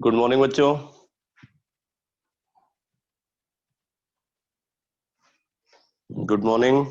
Good morning बच्चों। Good morning.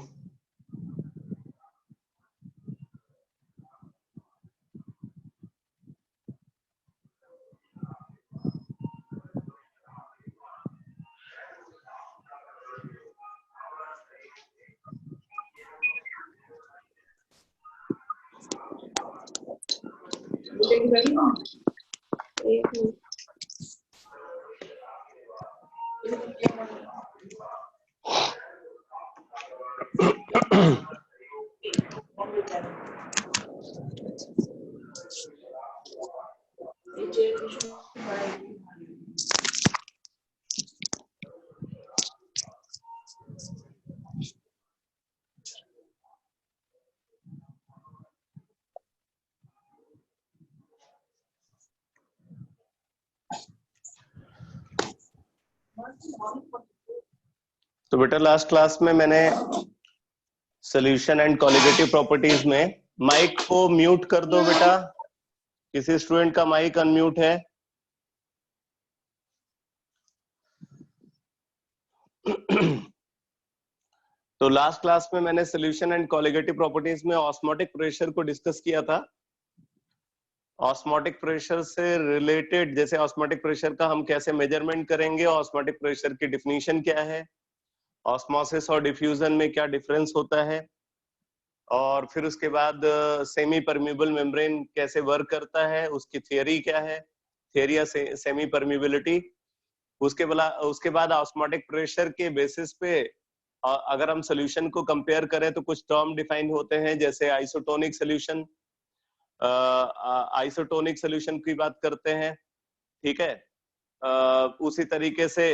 तो बेटा लास्ट क्लास में मैंने सॉल्यूशन एंड कॉलिगेटिव प्रॉपर्टीज में माइक को म्यूट कर दो बेटा। किसी स्टूडेंट का माइक अनम्यूट है? तो लास्ट क्लास में मैंने सॉल्यूशन एंड कॉलिगेटिव प्रॉपर्टीज में ऑस्मोटिक प्रेशर को डिस्कस किया था। ऑस्मोटिक प्रेशर से रिलेटेड, जैसे ऑस्मोटिक प्रेशर का हम कैसे मेजरमेंट करेंगे, ऑस्मोटिक प्रेशर की डिफिनीशन क्या है, ऑस्मोसिस और डिफ्यूजन में क्या डिफरेंस होता है, और फिर उसके बाद सेमी परमिएबल मेम्ब्रेन कैसे वर्क करता है, उसकी थियरी क्या है, थियरी या सेमी परमिएबिलिटी। उसके बाद ऑस्मोटिक प्रेशर के बेसिस पे अगर हम सॉल्यूशन को कंपेयर करें तो कुछ टर्म डिफाइन होते हैं, जैसे आइसोटोनिक सॉल्यूशन। आइसोटोनिक सॉल्यूशन की बात करते हैं, ठीक है। उसी तरीके से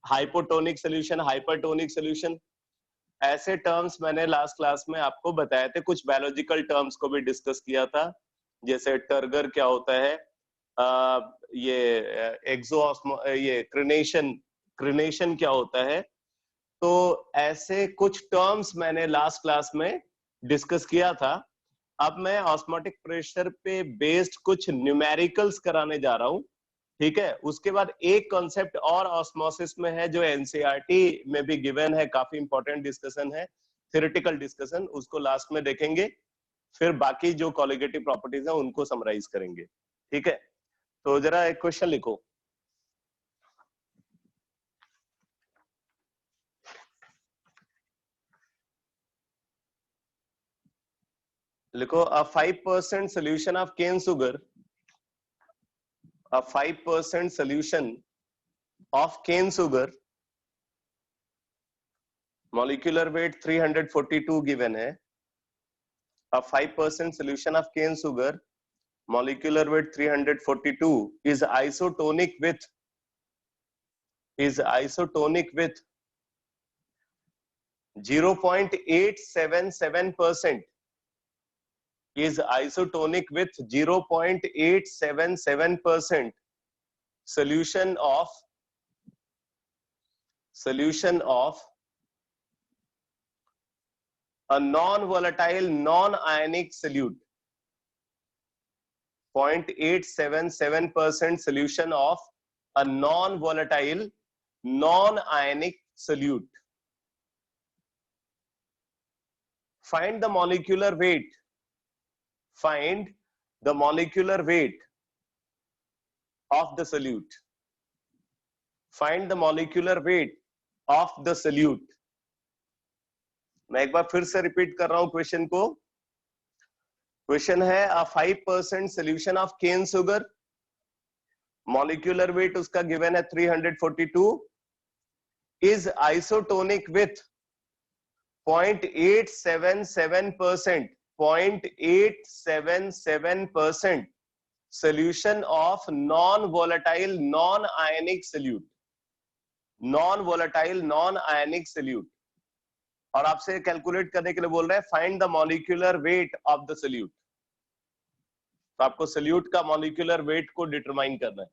हाइपोटोनिक सॉल्यूशन, हाइपरटोनिक सॉल्यूशन, ऐसे टर्म्स मैंने लास्ट क्लास में आपको बताए थे। कुछ बायोलॉजिकल टर्म्स को भी डिस्कस किया था, जैसे टर्गर क्या होता है, ये ये क्रिनेशन क्या होता है। तो ऐसे कुछ टर्म्स मैंने लास्ट क्लास में डिस्कस किया था। अब मैं ऑस्मोटिक प्रेशर पे बेस्ड कुछ न्यूमेरिकल्स कराने जा रहा हूं, ठीक है। उसके बाद एक कॉन्सेप्ट और ऑस्मोसिस में है जो एनसीईआरटी में भी गिवन है, काफी इंपॉर्टेंट डिस्कशन है, थ्योरेटिकल डिस्कशन, उसको लास्ट में देखेंगे। फिर बाकी जो कॉलिगेटिव प्रॉपर्टीज है उनको समराइज करेंगे, ठीक है। तो जरा एक क्वेश्चन लिखो। लिखो, a 5% solution of cane sugar, a 5% solution of cane sugar, molecular weight 342 given है। A 5% solution of cane sugar, molecular weight 342 is isotonic with 0.877%, is isotonic with 0.877% solution of a non-volatile non-ionic solute, 0.877% solution of a non-volatile non-ionic solute. Find the molecular weight. Find the molecular weight of the solute. Find the molecular weight of the solute. मैं एक बार फिर से repeat कर रहा हूं question को। Question है, a 5% solution of cane sugar, molecular weight उसका गिवन है 342, is isotonic with 0.877%, 0.877% solution of non-volatile non-ionic solute, non-volatile non-ionic solute। और आपसे कैलकुलेट करने के लिए बोल रहे हैं find the molecular weight of the solute. तो आपको सोल्यूट का मॉलिक्यूलर वेट को डिटरमाइन करना है।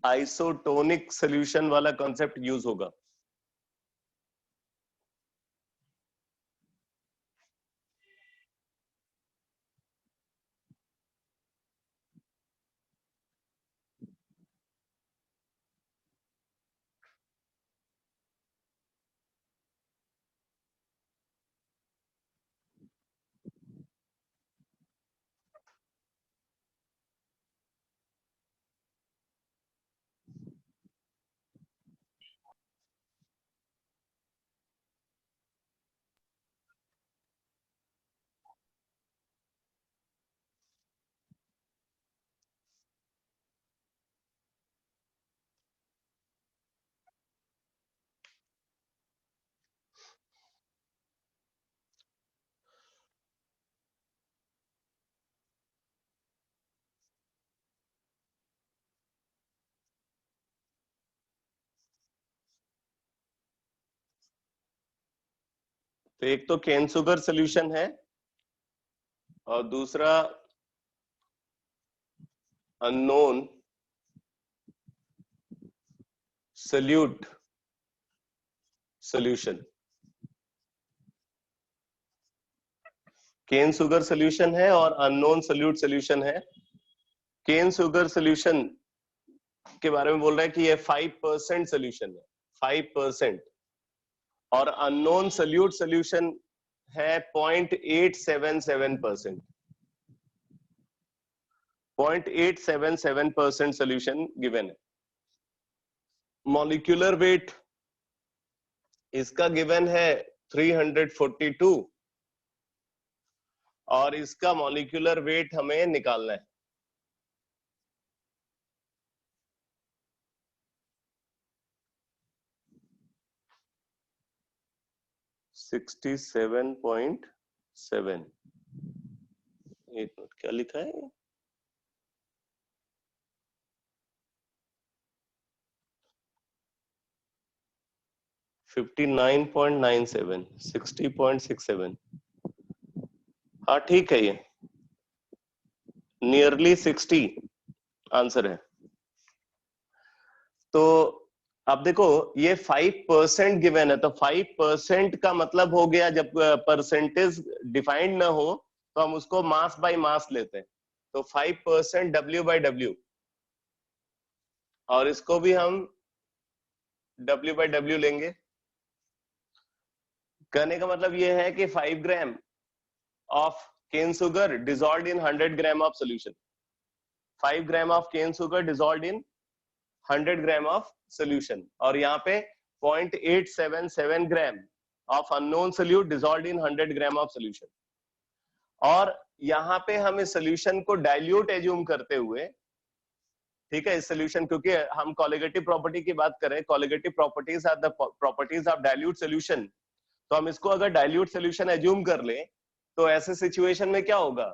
आइसोटोनिक सोल्यूशन वाला कॉन्सेप्ट यूज होगा। तो एक तो केन शुगर सोल्यूशन है और दूसरा unknown solute solution. Cane sugar solution है और अननोन सल्यूट सोल्यूशन है। केन शुगर सोल्यूशन के बारे में बोल रहा है कि ये 5% सोल्यूशन है, 5%, और अननोन सल्यूट सोल्यूशन है 0.877%। 0.877% सोल्यूशन गिवन है। मॉलिक्यूलर वेट इसका गिवन है 342 और इसका मॉलिक्यूलर वेट हमें निकालना है। सिक्सटी 67.7। एक मिनट, क्या लिखा है? फिफ्टी 59.97, 60.67। हाँ ठीक है, ये नियरली 60 आंसर है। तो अब देखो ये 5% गिवन है, तो 5% का मतलब हो गया, जब परसेंटेज डिफाइंड ना हो तो हम उसको मास बाय मास लेते हैं। तो 5% W/W, और इसको भी हम W/W लेंगे। कहने का मतलब ये है कि 5 gram of cane sugar dissolved in 100 gram of solution. 5 gram of cane sugar dissolved in 100 gram of solution, और यहाँ पे 0.877 gram of unknown solute dissolved in 100 gram of solution. और यहाँ पे हम इस सोल्यूशन को डाइल्यूट एज्यूम करते हुए, ठीक है, इस सोल्यूशन, क्योंकि हम कोलिगेटिव प्रॉपर्टी की बात करें, colligative properties are the properties of dilute solution, तो हम इसको अगर डाइल्यूट सोल्यूशन एज्यूम कर ले तो ऐसे सिचुएशन में क्या होगा,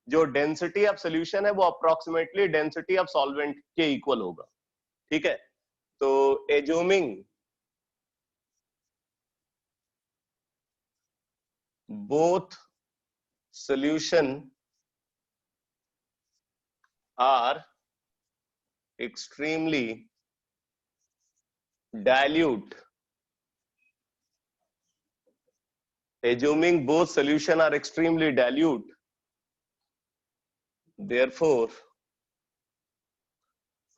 जो डेंसिटी ऑफ सोल्यूशन है वो अप्रोक्सीमेटली डेंसिटी ऑफ सॉल्वेंट के इक्वल होगा। ठीक है, तो assuming both solution are extremely dilute, assuming both solution are extremely dilute, therefore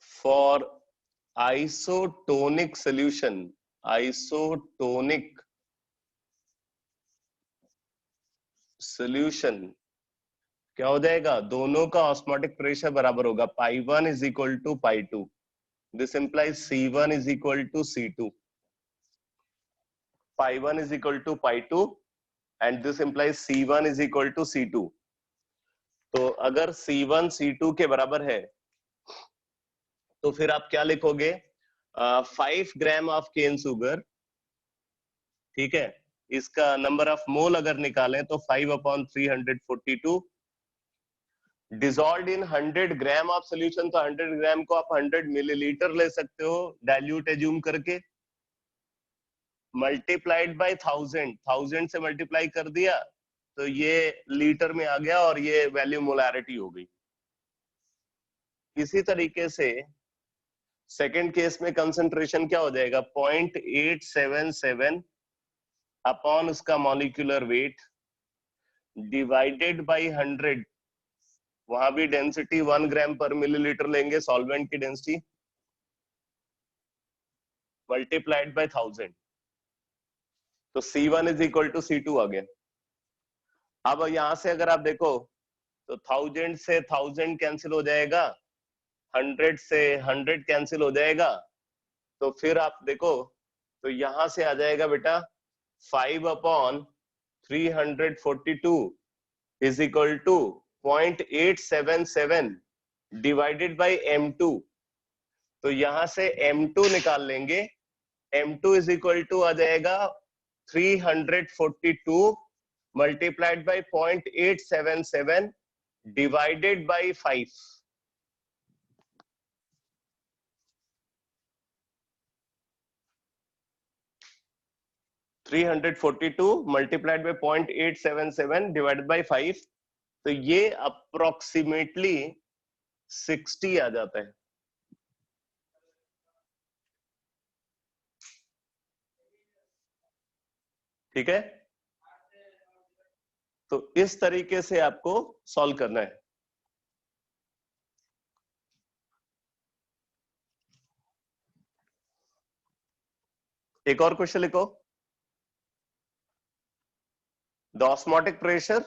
for isotonic solution, isotonic solution क्या हो जाएगा, दोनों का ऑस्मोटिक प्रेशर बराबर होगा, π1 is equal to π2। This implies C1 is equal to C2। π1 is equal to π2 and this implies C1 is equal to C2। तो अगर C1 C2 के बराबर है तो फिर आप क्या लिखोगे, 5 ग्राम ऑफ केन शुगर, ठीक है, इसका नंबर ऑफ मोल अगर निकालें तो 5/342 dissolved in 100 gram of solution. तो 100 ग्राम को आप 100 मिलीलीटर ले सकते हो डाइल्यूट एज्यूम करके, मल्टीप्लाइड बाय 1000 से मल्टीप्लाई कर दिया तो ये लीटर में आ गया और ये वैल्यू मोलारिटी हो गई। इसी तरीके से सेकेंड केस में कंसंट्रेशन क्या हो जाएगा 0.877 अपॉन उसका मॉलिक्यूलर वेट डिवाइडेड बाई 100, वहां भी डेंसिटी 1 ग्राम पर मिलीलीटर लेंगे सॉल्वेंट की डेंसिटी, मल्टीप्लाइड बाय 1000, तो C1 is equal to C2 आ गया। अब यहां से अगर आप देखो तो 1000 से 1000 कैंसिल हो जाएगा, 100 से 100 कैंसिल हो जाएगा, तो फिर आप देखो तो यहां से आ जाएगा बेटा 5 upon 342 is equal to 0.877 divided by M2। तो यहां से M2 निकाल लेंगे, M2 इज इक्वल टू आ जाएगा 342 multiplied by 0.877 divided by 5। Three 342 multiplied by 0.877 divided by 5, तो ये अप्रोक्सीमेटली 60 आ जाता है। ठीक है, तो इस तरीके से आपको सॉल्व करना है। एक और क्वेश्चन लिखो, the osmotic pressure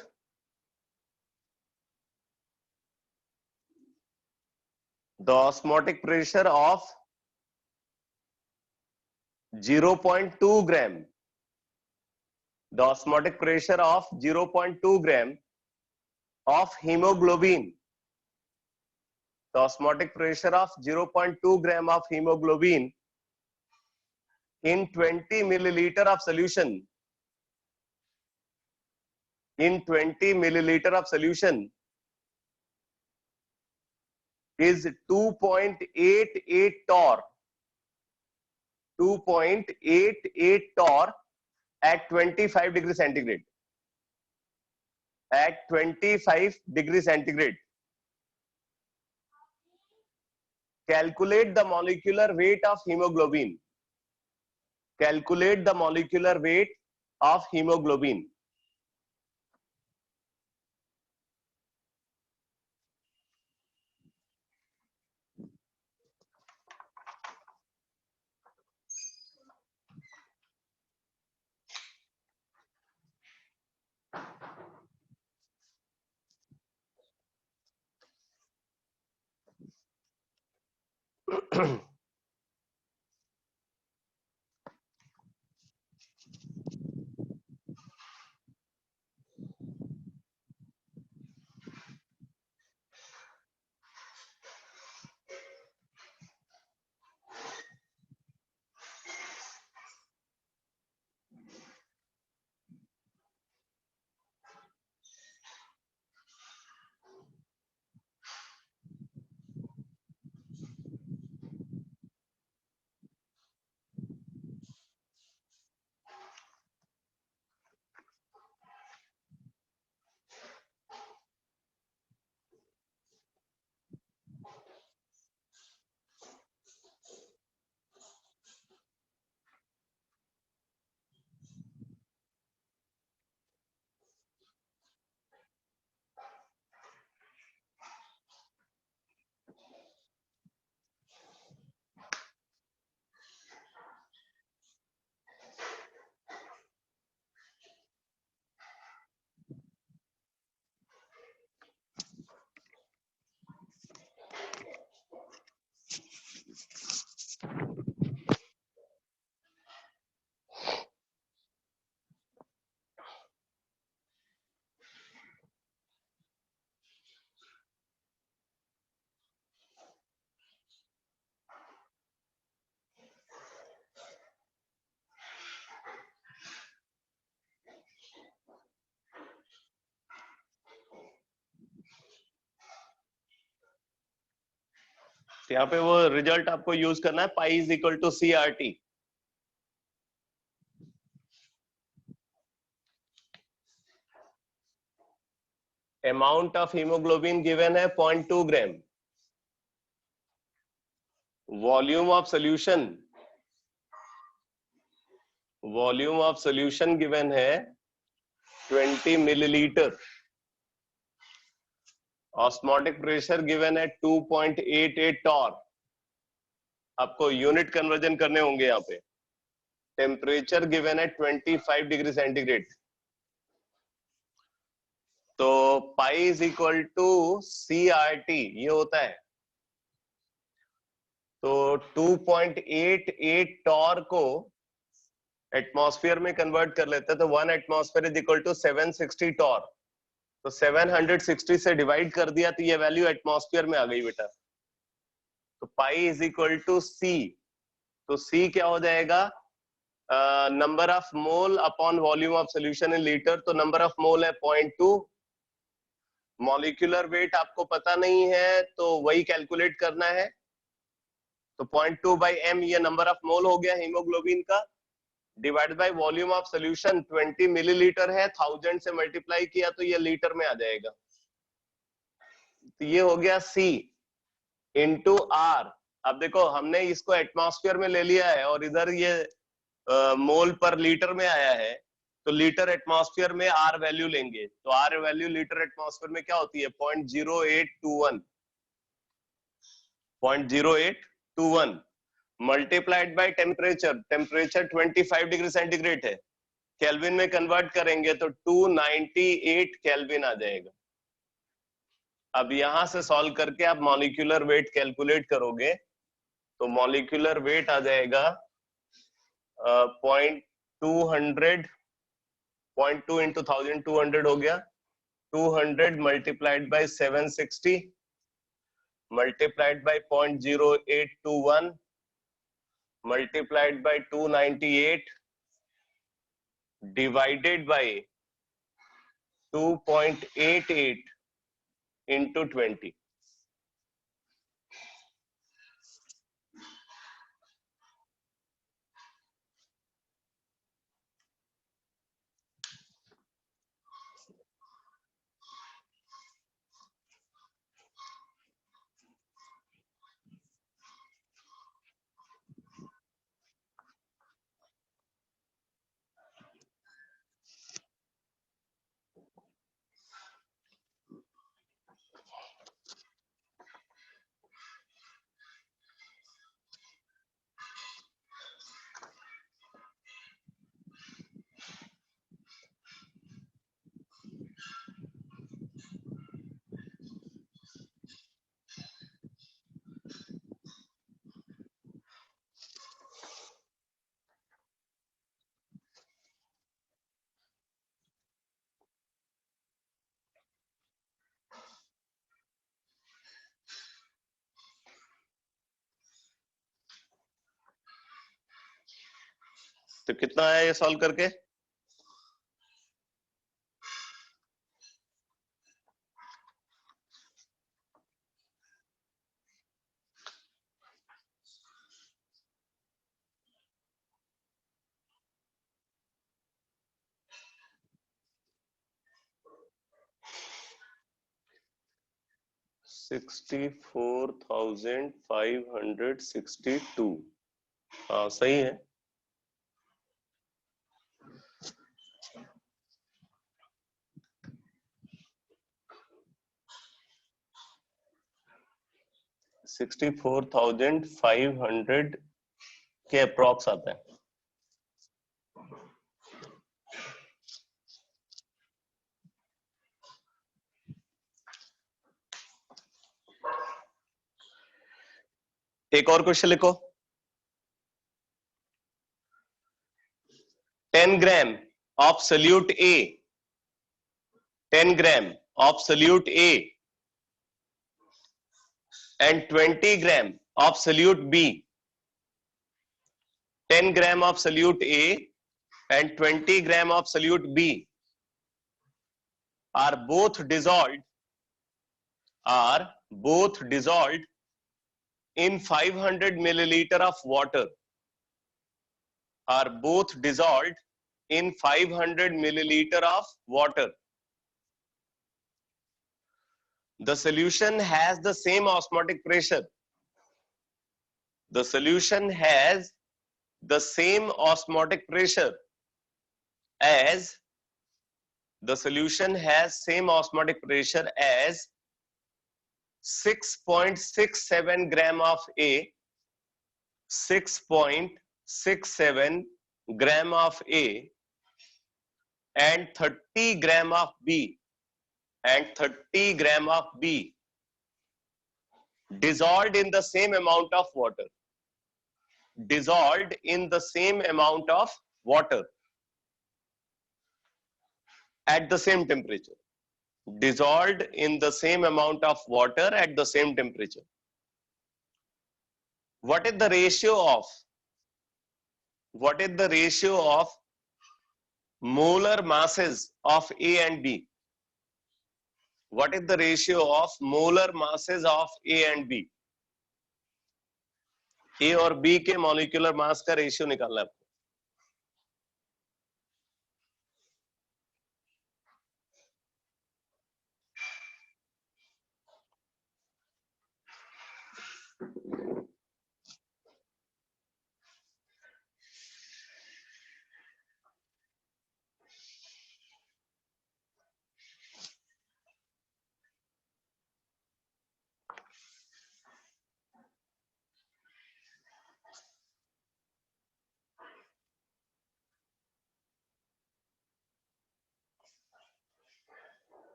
of 0.2 gram, the osmotic pressure of 0.2 gram of hemoglobin, the osmotic pressure of 0.2 gram of hemoglobin in 20 milliliter of solution, in 20 milliliter of solution is 2.88 torr, 2.88 torr at 25 degree centigrade, at 25 degree centigrade. Calculate the molecular weight of hemoglobin. Calculate the molecular weight of hemoglobin. यहाँ पे वो result आपको use करना है, pi is equal to CRT। Amount of hemoglobin given है 0.2 gram, volume of solution given है 20 millilitre, osmotic pressure given है 2.88 Tor. आपको यूनिट कन्वर्जन करने होंगे यहाँ पे। टेम्परेचर गिवन है 25 डिग्री सेंटीग्रेड। तो pi is equal to CRT ये होता है। तो 2.88 टॉर को एटमॉस्फेयर में कन्वर्ट कर लेते हैं तो 1 atmosphere is equal to 760 torr. तो 760 से डिवाइड कर दिया तो ये वैल्यू एटमॉस्फेयर में आ गई बेटा। तो pi is equal to C। तो C क्या हो जाएगा? Number of mole upon volume of solution in litre. तो नंबर ऑफ मोल है 0.2। मॉलिक्यूलर वेट आपको पता नहीं है तो वही कैलकुलेट करना है। तो 0.2 बाई m ये नंबर ऑफ मोल हो गया हीमोग्लोबिन का, divide by volume of solution 20 millilitre है, 1000 से मल्टीप्लाई किया तो ये लीटर में आ जाएगा। तो ये हो गया C इंटू R। अब देखो हमने इसको एटमॉस्फेयर में ले लिया है और इधर ये मोल पर लीटर में आया है, तो लीटर एटमॉस्फेयर में R वैल्यू लेंगे। तो R वैल्यू लीटर एटमॉस्फेयर में क्या होती है? 0.0821 0.0821 multiplied by temperature. Temperature 25 degree centigrade है, केल्विन में कन्वर्ट करेंगे तो 298 केल्विन आ जाएगा। अब यहां से सॉल्व करके आप मॉलिक्यूलर वेट कैलकुलेट करोगे तो मॉलिक्यूलर वेट आ जाएगा 0.2 इंटू 1200 हो गया। 200 multiplied by 760 multiplied by 0.0821 multiplied by 298 divided by 2.88 into 20। तो कितना आया ये सॉल्व करके? $64,562। हाँ सही है। $64,500 के अप्रॉक्स आता है। एक और क्वेश्चन लिखो। 10 gram of solute A, 10 gram of solute A and 20 gram of solute B. 10 gram of solute A and 20 gram of solute B are both dissolved in 500 milliliter of water. Are both dissolved in 500 milliliter of water. The solution has the same osmotic pressure. the solution has the same osmotic pressure as the solution has same osmotic pressure as 6.67 gram of A, 6.67 gram of A and 30 gram of B and 30 gram of B dissolved in the same amount of water, dissolved in the same amount of water at the same temperature, dissolved in the same amount of water at the same temperature. What is the ratio of molar masses of A and B? What is the ratio of molar masses of A and B? A और B के molecular mass का ratio निकालना है आपको.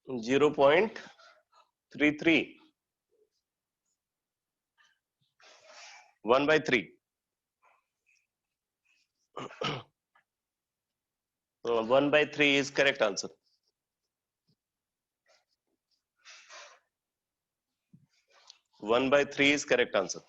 .33 1/3. So 1/3 is correct answer. 1/3 is correct answer.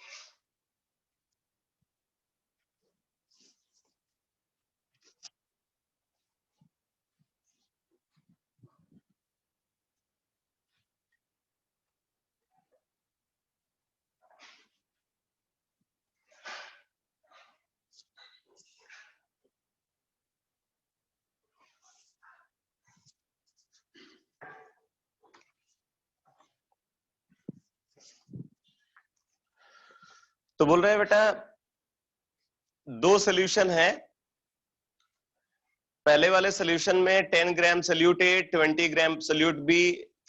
तो बोल रहे हैं बेटा दो सोल्यूशन है. पहले वाले सोल्यूशन में 10 ग्राम सोल्यूट ए 20 ग्राम सोल्यूट बी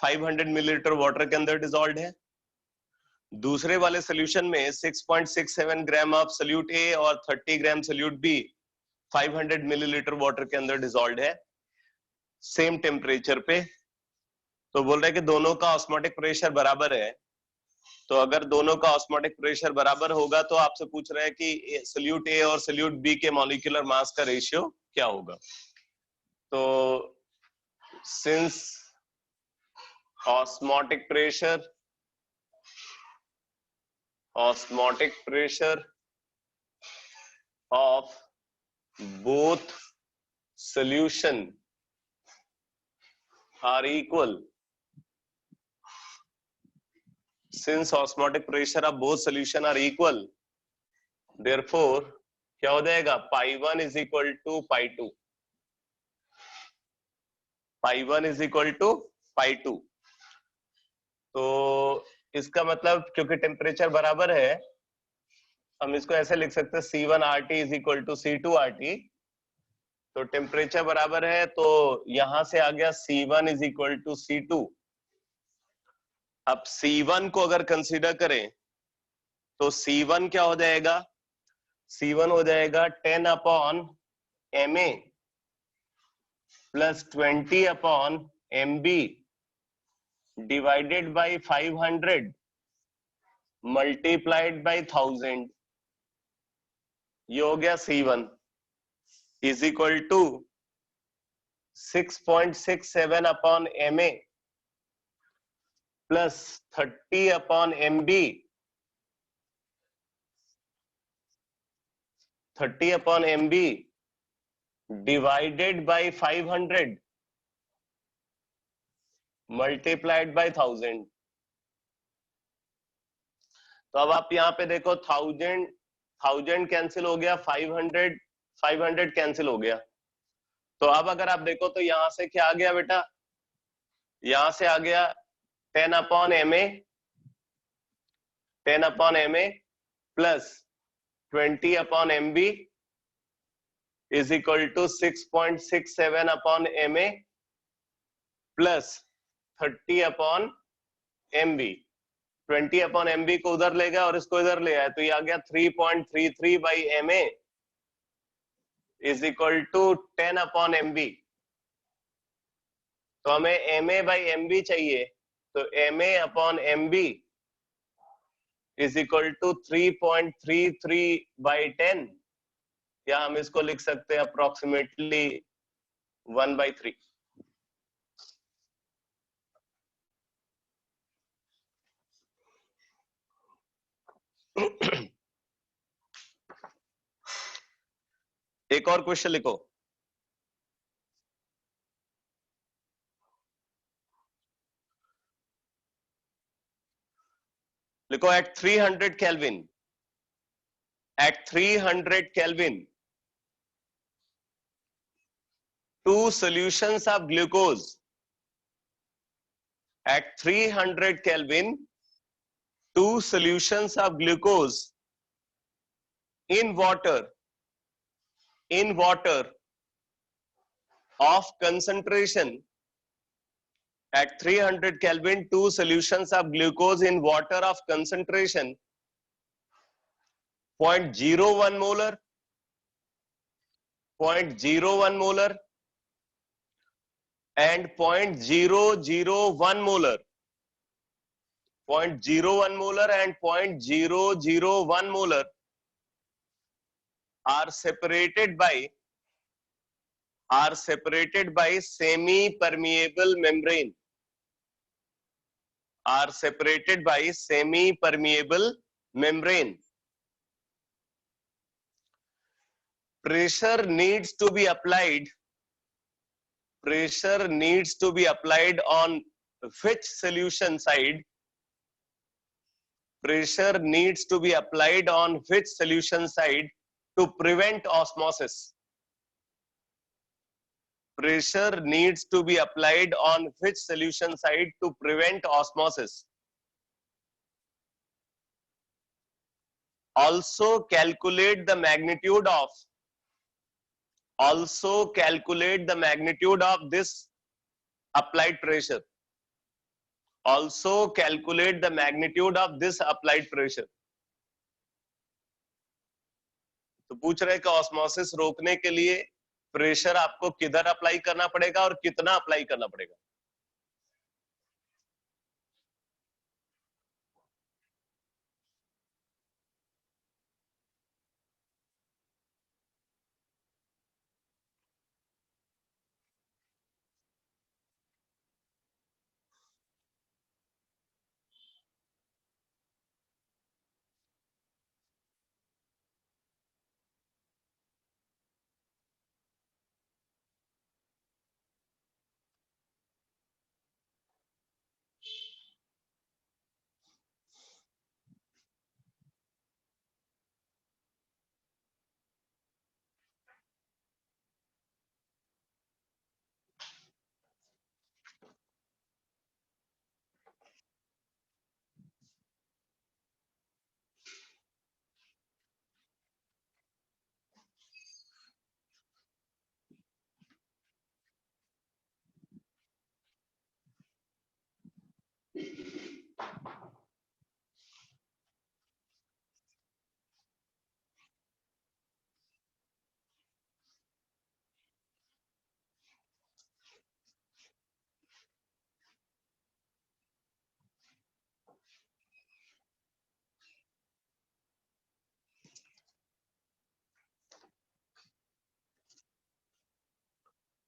500 मिलीलीटर वाटर के अंदर डिसॉल्व्ड है. दूसरे वाले सोल्यूशन में 6.67 ग्राम ऑफ सोल्यूट ए और 30 ग्राम सोल्यूट बी 500 मिलीलीटर वाटर के अंदर डिसॉल्व्ड है सेम टेम्परेचर पे. तो बोल रहे हैं कि दोनों का ऑस्मोटिक प्रेशर बराबर है. तो अगर दोनों का ऑस्मोटिक प्रेशर बराबर होगा तो आपसे पूछ रहे हैं कि सोल्यूट ए और सोल्यूट बी के मॉलिक्यूलर मास का रेशियो क्या होगा. तो since osmotic pressure of both solution are equal, since osmotic pressure of both solution are equal, therefore क्या हो जाएगा pi1 is equal to pi2, pi1 is equal to pi2. तो इसका मतलब क्योंकि टेम्परेचर बराबर है हम इसको ऐसे लिख सकते हैं C1 RT is equal to C2 RT. तो टेम्परेचर बराबर है तो यहां से आ गया C1 is equal to C2. अब C1 को अगर कंसीडर करें तो C1 क्या हो जाएगा, C1 हो जाएगा 10 upon MA plus 20 upon MB divided by 500 multiplied by 1000. ये हो गया C1 is equal to 6.67 upon MA plus 30/mb 30/mb divided by 500 multiplied by 1000। तो अब आप यहाँ पे देखो 1000 कैंसिल हो गया, 500 कैंसिल हो गया। तो अब अगर आप देखो तो यहां से क्या आ गया बेटा, यहां से आ गया 10/ma plus 20/mb is equal to 6.67/ma plus 30/mb। 20/mb को उधर ले गया और इसको इधर ले आया, तो ये आ गया 3.33/ma is equal to 10/mb। तो हमें ma/mb चाहिए, तो ma/mb इज इक्वल टू 3.33/10, या हम इसको लिख सकते हैं अप्रोक्सीमेटली 1/3। एक और क्वेश्चन लिखो। लिखो eight 300 kelvin, at 300 Kelvin, 2 solutions of glucose. At 300 Kelvin, 2 solutions of glucose in water of concentration. At 300 Kelvin, 2 solutions of glucose in water of concentration 0.01 molar, 0.01 molar and 0.001 molar, 0.01 molar and 0.001 molar are separated by semi-permeable membrane. Are separated by semi-permeable membrane. Pressure needs to be applied. Pressure needs to be applied on which solution side? Pressure needs to be applied on which solution side to prevent osmosis? Pressure needs to be applied on which solution side to prevent osmosis? Also calculate the magnitude of this applied pressure. Also calculate the magnitude of this applied pressure. तो पूछ रहे हैं कि osmosis रोकने के लिए pressure आपको किधर अप्लाई करना पड़ेगा और कितना अप्लाई करना पड़ेगा।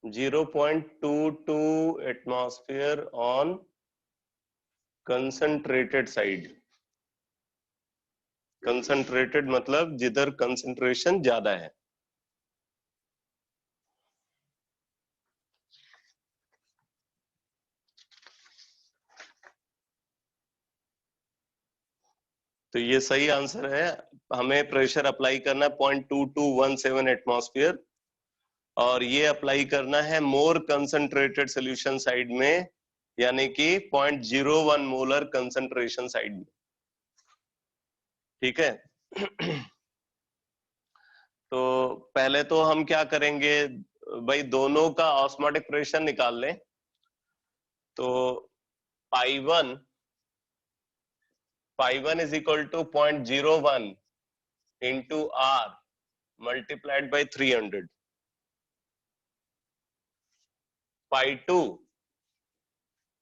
.22 atmosphere on concentrated side, concentrated मतलब जिधर कंसंट्रेशन ज्यादा है। तो ये सही आंसर है। हमें प्रेशर अप्लाई करना है 0.2217 एटमॉस्फेयर, और ये अप्लाई करना है मोर कंसंट्रेटेड सोल्यूशन साइड में, यानी कि 0.01 मोलर कंसंट्रेशन साइड में। ठीक है। तो पहले तो हम क्या करेंगे भाई, दोनों का ऑस्मोटिक प्रेशर निकाल लें। तो pi one is equal to 0.01 into R multiplied by 300। Pi two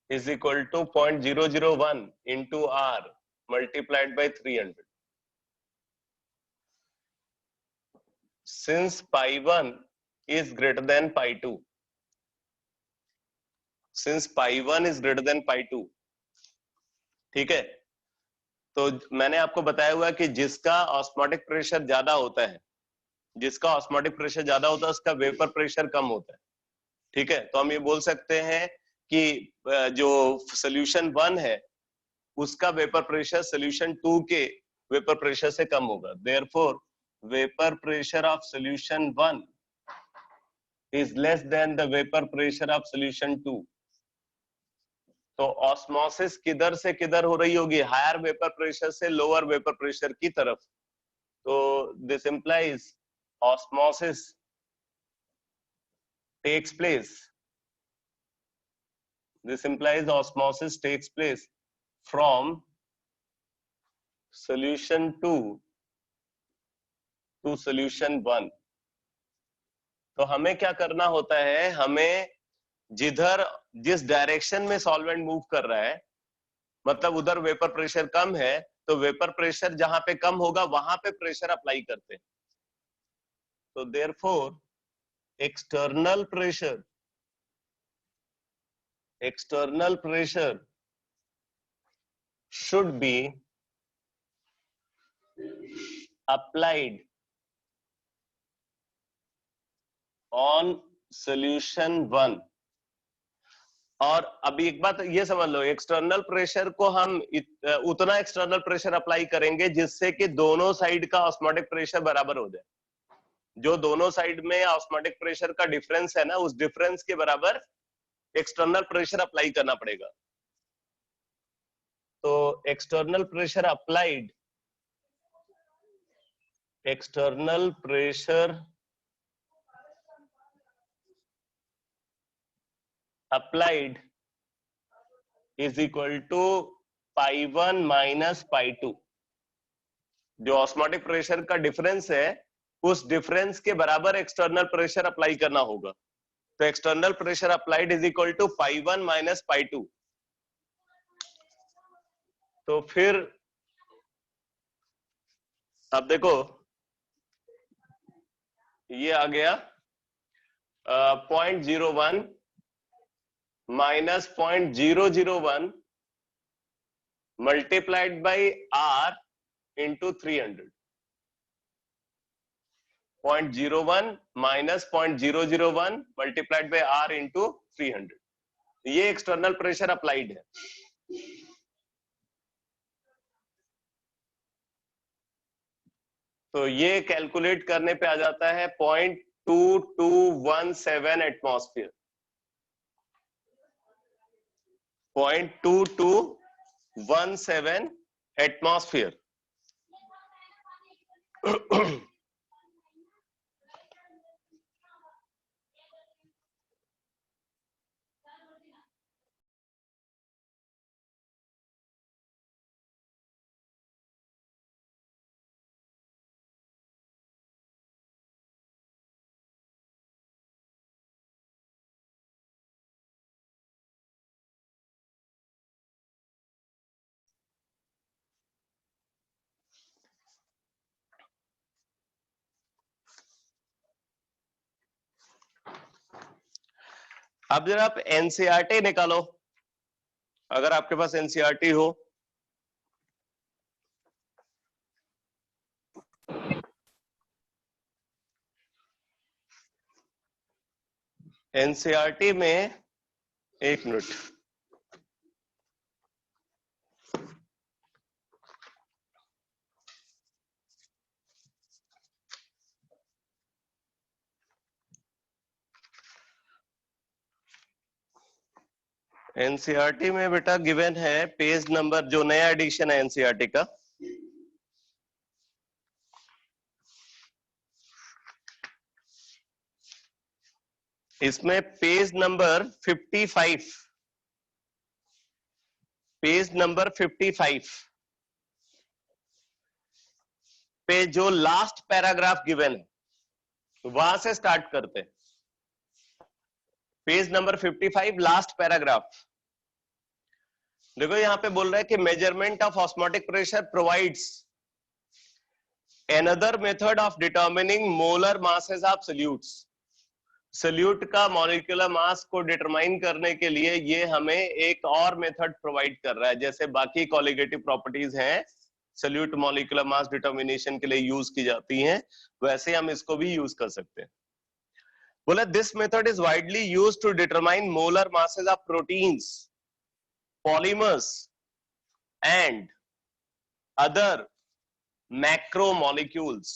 is equal to 0.001 into R multiplied by 300. Since pi 1 is greater than pi 2, since pi 1 is greater than pi 2, ठीक है, तो मैंने आपको बताया हुआ कि जिसका ऑस्मोटिक प्रेशर ज्यादा होता है, जिसका ऑस्मोटिक प्रेशर ज्यादा होता है उसका वेपर प्रेशर कम होता है। ठीक है, तो हम ये बोल सकते हैं कि जो सोल्यूशन 1 है उसका वेपर प्रेशर सोल्यूशन 2 के वेपर प्रेशर से कम होगा। Therefore vapour pressure of solution 1 is less than the vapour pressure of solution 2। तो ऑस्मोसिस किधर से किधर हो रही होगी? हायर वेपर प्रेशर से लोअर वेपर प्रेशर की तरफ। तो this implies osmosis takes place, this implies osmosis takes place from solution 2 to solution 1। तो हमें क्या करना होता है, हमें जिस डायरेक्शन में सॉल्वेंट मूव कर रहा है, मतलब उधर वेपर प्रेशर कम है, तो वेपर प्रेशर जहां पे कम होगा वहां पे प्रेशर अप्लाई करते हैं। तो therefore external pressure should be applied on solution 1। और अभी एक बात ये समझ लो, एक्सटर्नल प्रेशर को हम उतना एक्सटर्नल प्रेशर अप्लाई करेंगे जिससे कि दोनों साइड का ऑस्मोटिक प्रेशर बराबर हो जाए। जो दोनों साइड में ऑस्मोटिक प्रेशर का डिफरेंस है ना, उस डिफरेंस के बराबर एक्सटर्नल प्रेशर अप्लाई करना पड़ेगा। तो external pressure applied is equal to pi 1 minus pi 2। जो ऑस्मोटिक प्रेशर का डिफरेंस है उस डिफरेंस के बराबर एक्सटर्नल प्रेशर अप्लाई करना होगा। तो external pressure applied is equal to pi 1 minus pi 2। तो फिर अब देखो ये आ गया 0.01 minus 0.001 multiplied by R into 300। 0.01 minus 0.001 multiplied by R into 300। ये एक्सटर्नल प्रेशर अप्लाइड है। तो ये कैलकुलेट करने पे आ जाता है 0.2217 एटमॉस्फेयर। 0.2217 एटमॉस्फेयर। अब जरा आप एनसीईआरटी निकालो। अगर आपके पास एनसीईआरटी हो। एनसीईआरटी में, एक मिनट, एनसीईआरटी में बेटा गिवन है पेज नंबर, जो नया एडिशन है एनसीईआरटी का, इसमें पेज नंबर 55, पेज नंबर 55 पे जो लास्ट पैराग्राफ गिवन है वहां से स्टार्ट करते हैं। पेज नंबर 55 लास्ट पैराग्राफ देखो, यहां पे बोल रहा है कि measurement of osmotic pressure provides another method of determining molar masses of solutes। Solute का मॉलिक्यूलर मास को डिटरमाइन करने के लिए ये हमें एक और मेथड प्रोवाइड कर रहा है। जैसे बाकी कॉलिगेटिव प्रॉपर्टीज हैं सोल्यूट मॉलिक्यूलर मास डिटरमिनेशन के लिए यूज की जाती हैं, वैसे हम इसको भी यूज कर सकते हैं। बोला this method is widely used to determine molar masses of proteins, polymers and other macromolecules.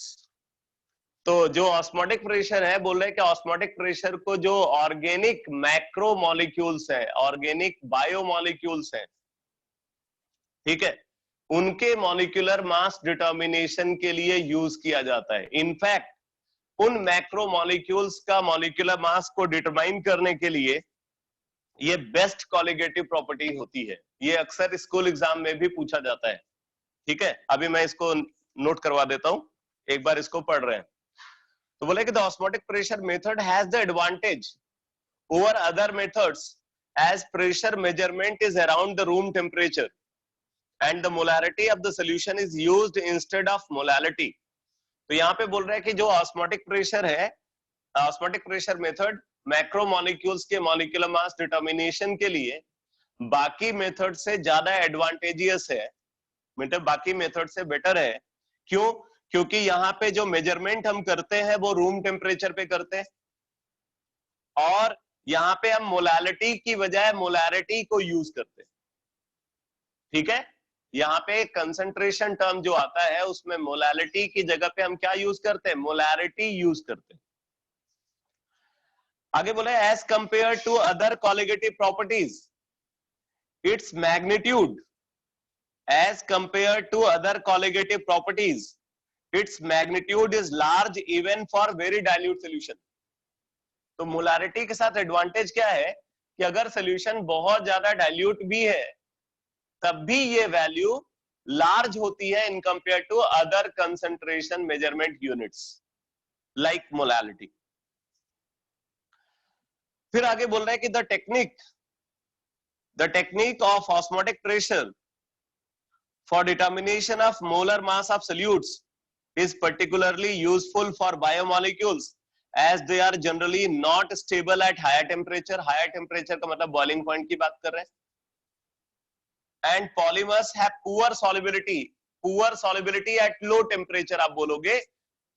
तो जो ऑस्मोटिक प्रेशर है, बोल रहे हैं कि ऑस्मोटिक प्रेशर को जो ऑर्गेनिक मैक्रोमोलिक्यूल्स है, ऑर्गेनिक बायोमोलिक्यूल्स हैं, ठीक है, उनके मॉलिक्यूलर मास डिटर्मिनेशन के लिए यूज किया जाता है। इनफैक्ट उन मैक्रोमोलिक्यूल्स का मॉलिक्यूलर मास को डिटरमाइन करने के लिए ये बेस्ट कॉलिगेटिव प्रॉपर्टी होती है। ये अक्सर स्कूल एग्जाम में भी पूछा जाता है, ठीक है। अभी मैं इसको नोट करवा देता हूं, एक बार इसको पढ़ रहे हैं। तो बोले कि the osmotic pressure method has the advantage over other methods as pressure measurement is around the room temperature and the molarity of the solution is used instead of molality। तो यहाँ पे बोल रहे हैं कि जो ऑस्मोटिक प्रेशर है, osmotic pressure method macromolecules के मॉलिक्यूलर मास डिटर्मिनेशन के लिए बाकी मेथड से ज्यादा एडवांटेजियस है, मतलब बाकी मेथड से बेटर है। क्यों? क्योंकि यहाँ पे जो मेजरमेंट हम करते हैं वो रूम टेम्परेचर पे करते हैं, और यहाँ पे हम मोलालिटी की बजाय मोलारिटी को यूज करते हैं, ठीक है। यहाँ पे कंसंट्रेशन टर्म जो आता है उसमें मोलालिटी की जगह पे हम क्या यूज करते हैं? मोलारिटी यूज करते हैं। आगे बोले as compare to other colligative properties its magnitude, as compare to other colligative properties its magnitude is large even for very dilute solution। तो मोलारिटी के साथ एडवांटेज क्या है कि अगर सोल्यूशन बहुत ज्यादा डाइल्यूट भी है तब भी ये वैल्यू लार्ज होती है in compare to other concentration measurement units like molality. फिर आगे बोल रहा है कि the technique of osmotic pressure for determination of molar mass of solutes is particularly useful for biomolecules as they are generally not stable at higher temperature। higher temperature का मतलब boiling point की बात कर रहे हैं। and polymers have poor solubility at low temperature। आप बोलोगे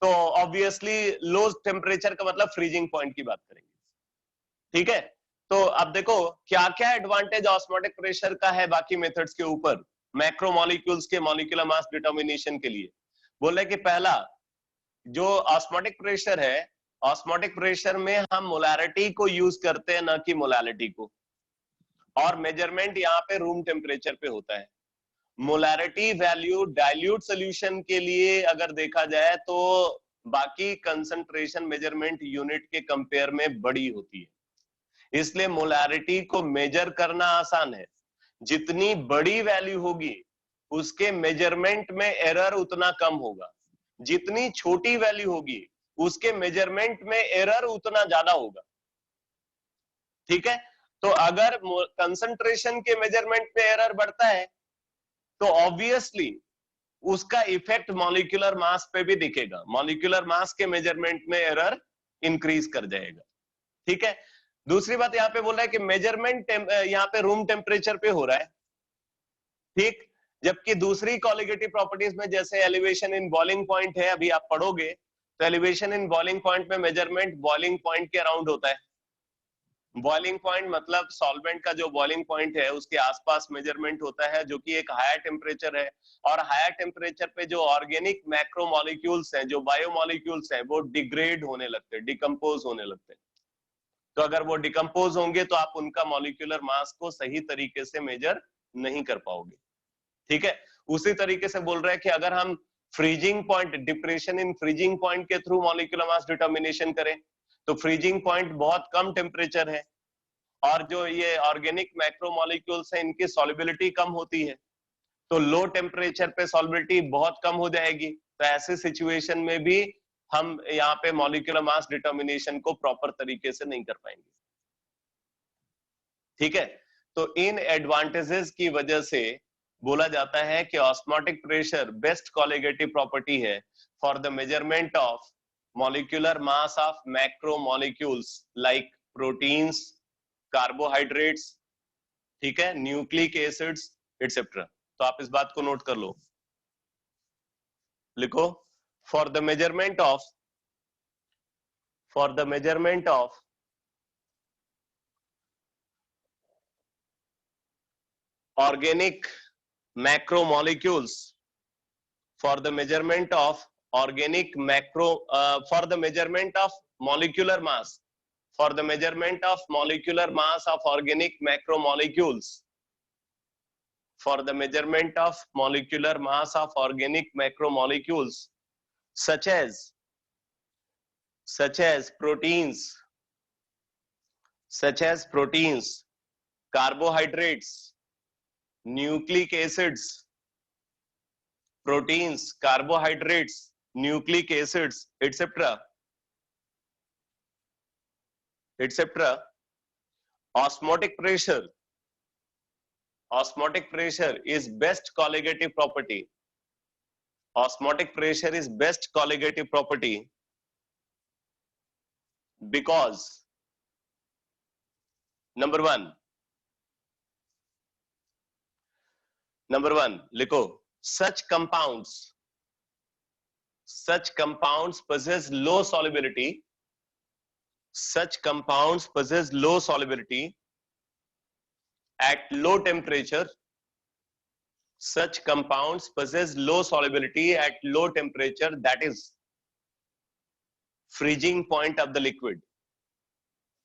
तो obviously low temperature का मतलब freezing point की बात करेंगे, ठीक है। तो अब देखो क्या क्या एडवांटेज ऑस्मोटिक प्रेशर का है बाकी मेथड्स के ऊपर मैक्रोमोलिक्यूल्स के मॉलिक्यूलर मास डिटर्मिनेशन के लिए। बोले कि पहला जो ऑस्मोटिक प्रेशर है, ऑस्मोटिक प्रेशर में हम मोलारिटी को यूज करते हैं, ना कि मोलालिटी को, और मेजरमेंट यहाँ पे रूम टेम्परेचर पे होता है। मोलारिटी वैल्यू डाइल्यूट सोल्यूशन के लिए अगर देखा जाए तो बाकी कंसंट्रेशन मेजरमेंट यूनिट के कंपेयर में बड़ी होती है, इसलिए मोलारिटी को मेजर करना आसान है। जितनी बड़ी वैल्यू होगी उसके मेजरमेंट में एरर उतना कम होगा, जितनी छोटी वैल्यू होगी उसके मेजरमेंट में एरर उतना ज्यादा होगा, ठीक है। तो अगर कंसंट्रेशन के मेजरमेंट में एरर बढ़ता है तो ऑब्वियसली उसका इफेक्ट मॉलिक्यूलर मास पे भी दिखेगा, मॉलिक्यूलर मास के मेजरमेंट में एरर इंक्रीज कर जाएगा, ठीक है। दूसरी बात यहाँ पे बोल रहा है कि मेजरमेंट यहाँ पे रूम टेम्परेचर पे हो रहा है, ठीक। जबकि दूसरी कॉलिगेटिव प्रॉपर्टीज में जैसे एलिवेशन इन बॉइलिंग पॉइंट है, अभी आप पढ़ोगे तो एलिवेशन इन बॉइलिंग पॉइंट में मेजरमेंट बॉइलिंग पॉइंट के अराउंड होता है। बॉइलिंग पॉइंट मतलब सॉल्वेंट का जो बॉइलिंग पॉइंट है उसके आसपास मेजरमेंट होता है, जो कि एक हायर टेम्परेचर है। और हायर टेम्परेचर पे जो ऑर्गेनिक मैक्रोमोलिक्यूल्स हैं, जो बायोमोलिक्यूल्स हैं, वो डिग्रेड होने लगते हैं, डिकम्पोज होने लगते हैं। तो अगर वो डिकम्पोज होंगे तो आप उनका मॉलिक्यूलर मास को सही तरीके से मेजर नहीं कर पाओगे, ठीक है। उसी तरीके से बोल रहे हैं कि अगर हम freezing point, depression in freezing point के थ्रू मॉलिक्यूलर मास डिटर्मिनेशन करें, तो फ्रीजिंग पॉइंट बहुत कम टेम्परेचर है और जो ये ऑर्गेनिक मैक्रोमोलिक्यूल्स हैं इनकी सॉल्युबिलिटी कम होती है, तो लो टेम्परेचर पे सॉल्युबिलिटी बहुत कम हो जाएगी। तो ऐसे सिचुएशन में भी हम यहाँ पे मॉलिक्यूलर मास डिटर्मिनेशन को प्रॉपर तरीके से नहीं कर पाएंगे, ठीक है। तो इन एडवांटेजेस की वजह से बोला जाता है कि osmotic pressure best colligative property है for the measurement of molecular mass of macromolecules like proteins, carbohydrates, ठीक है, न्यूक्लिक एसिड्स एटसेट्रा। तो आप इस बात को नोट कर लो, लिखो for the measurement of organic macromolecules, for the measurement of organic macro for the measurement of molecular mass, for the measurement of molecular mass of organic macromolecules, for the measurement of molecular mass of organic macromolecules such as proteins, carbohydrates, nucleic acids, proteins, carbohydrates, nucleic acids, etc. Osmotic pressure is best colligative property. Osmotic pressure is best colligative property because number one, लिखो, such compounds possess low solubility. Such compounds possess low solubility at low temperature. Such compounds possess low solubility at low temperature, that is freezing point of the liquid.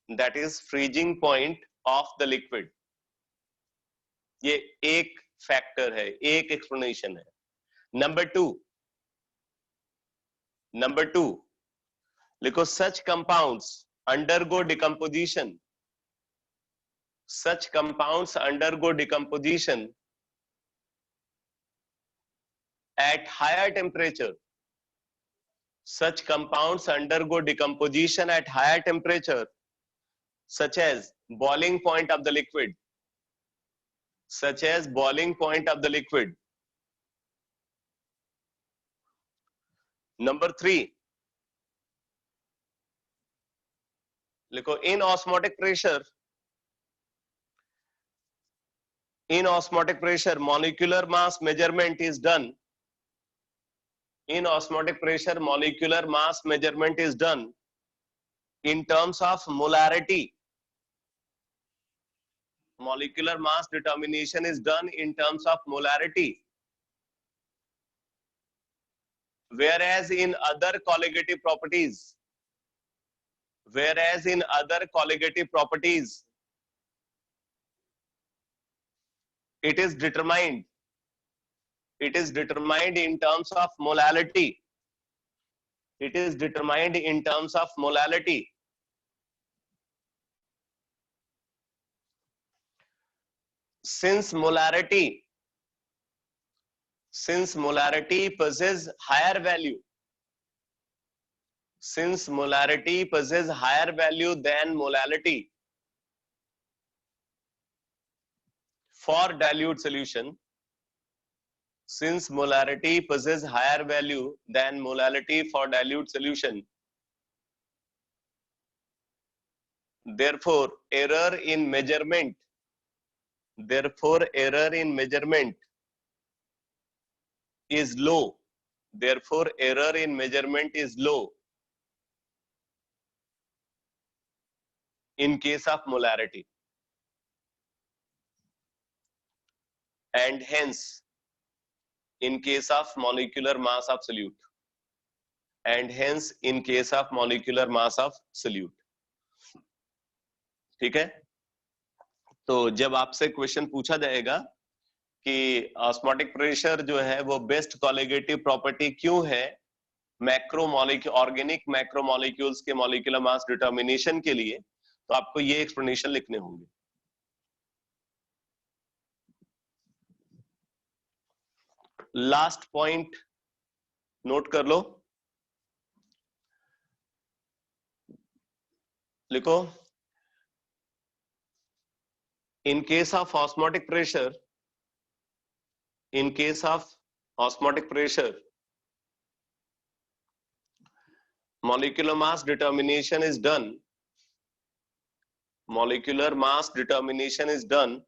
That is freezing point of the liquid. ये एक factor है, एक explanation है। Number two लिखो, such compounds undergo decomposition. Such compounds undergo decomposition at higher temperature. Such compounds undergo decomposition at higher temperature, such as boiling point of the liquid. Such as boiling point of the liquid. Number 3, लिखो, in osmotic pressure molecular mass measurement is done. In osmotic pressure molecular mass measurement is done in terms of molarity. Molecular mass determination is done in terms of molarity. Whereas in other colligative properties, it is determined in terms of molality. It is determined in terms of molality. Since molarity possesses higher value, than molality for dilute solution, since molarity possesses higher value than molality for dilute solution, therefore error in measurement is low. Therefore error in measurement is low in case of molarity, and hence in case of molecular mass of solute, and hence in case of molecular mass of solute. ठीक है, तो जब आपसे question पूछा जाएगा कि osmotic pressure जो है वो बेस्ट कोलिगेटिव प्रॉपर्टी क्यों है macro molecule organic macro molecules के मॉलिक्यूलर मास डिटर्मिनेशन के लिए, तो आपको ये एक्सप्लेनेशन लिखने होंगे. लास्ट पॉइंट नोट कर लो, लिखो. In case of osmotic pressure, molecular mass determination is done. Molecular mass determination is done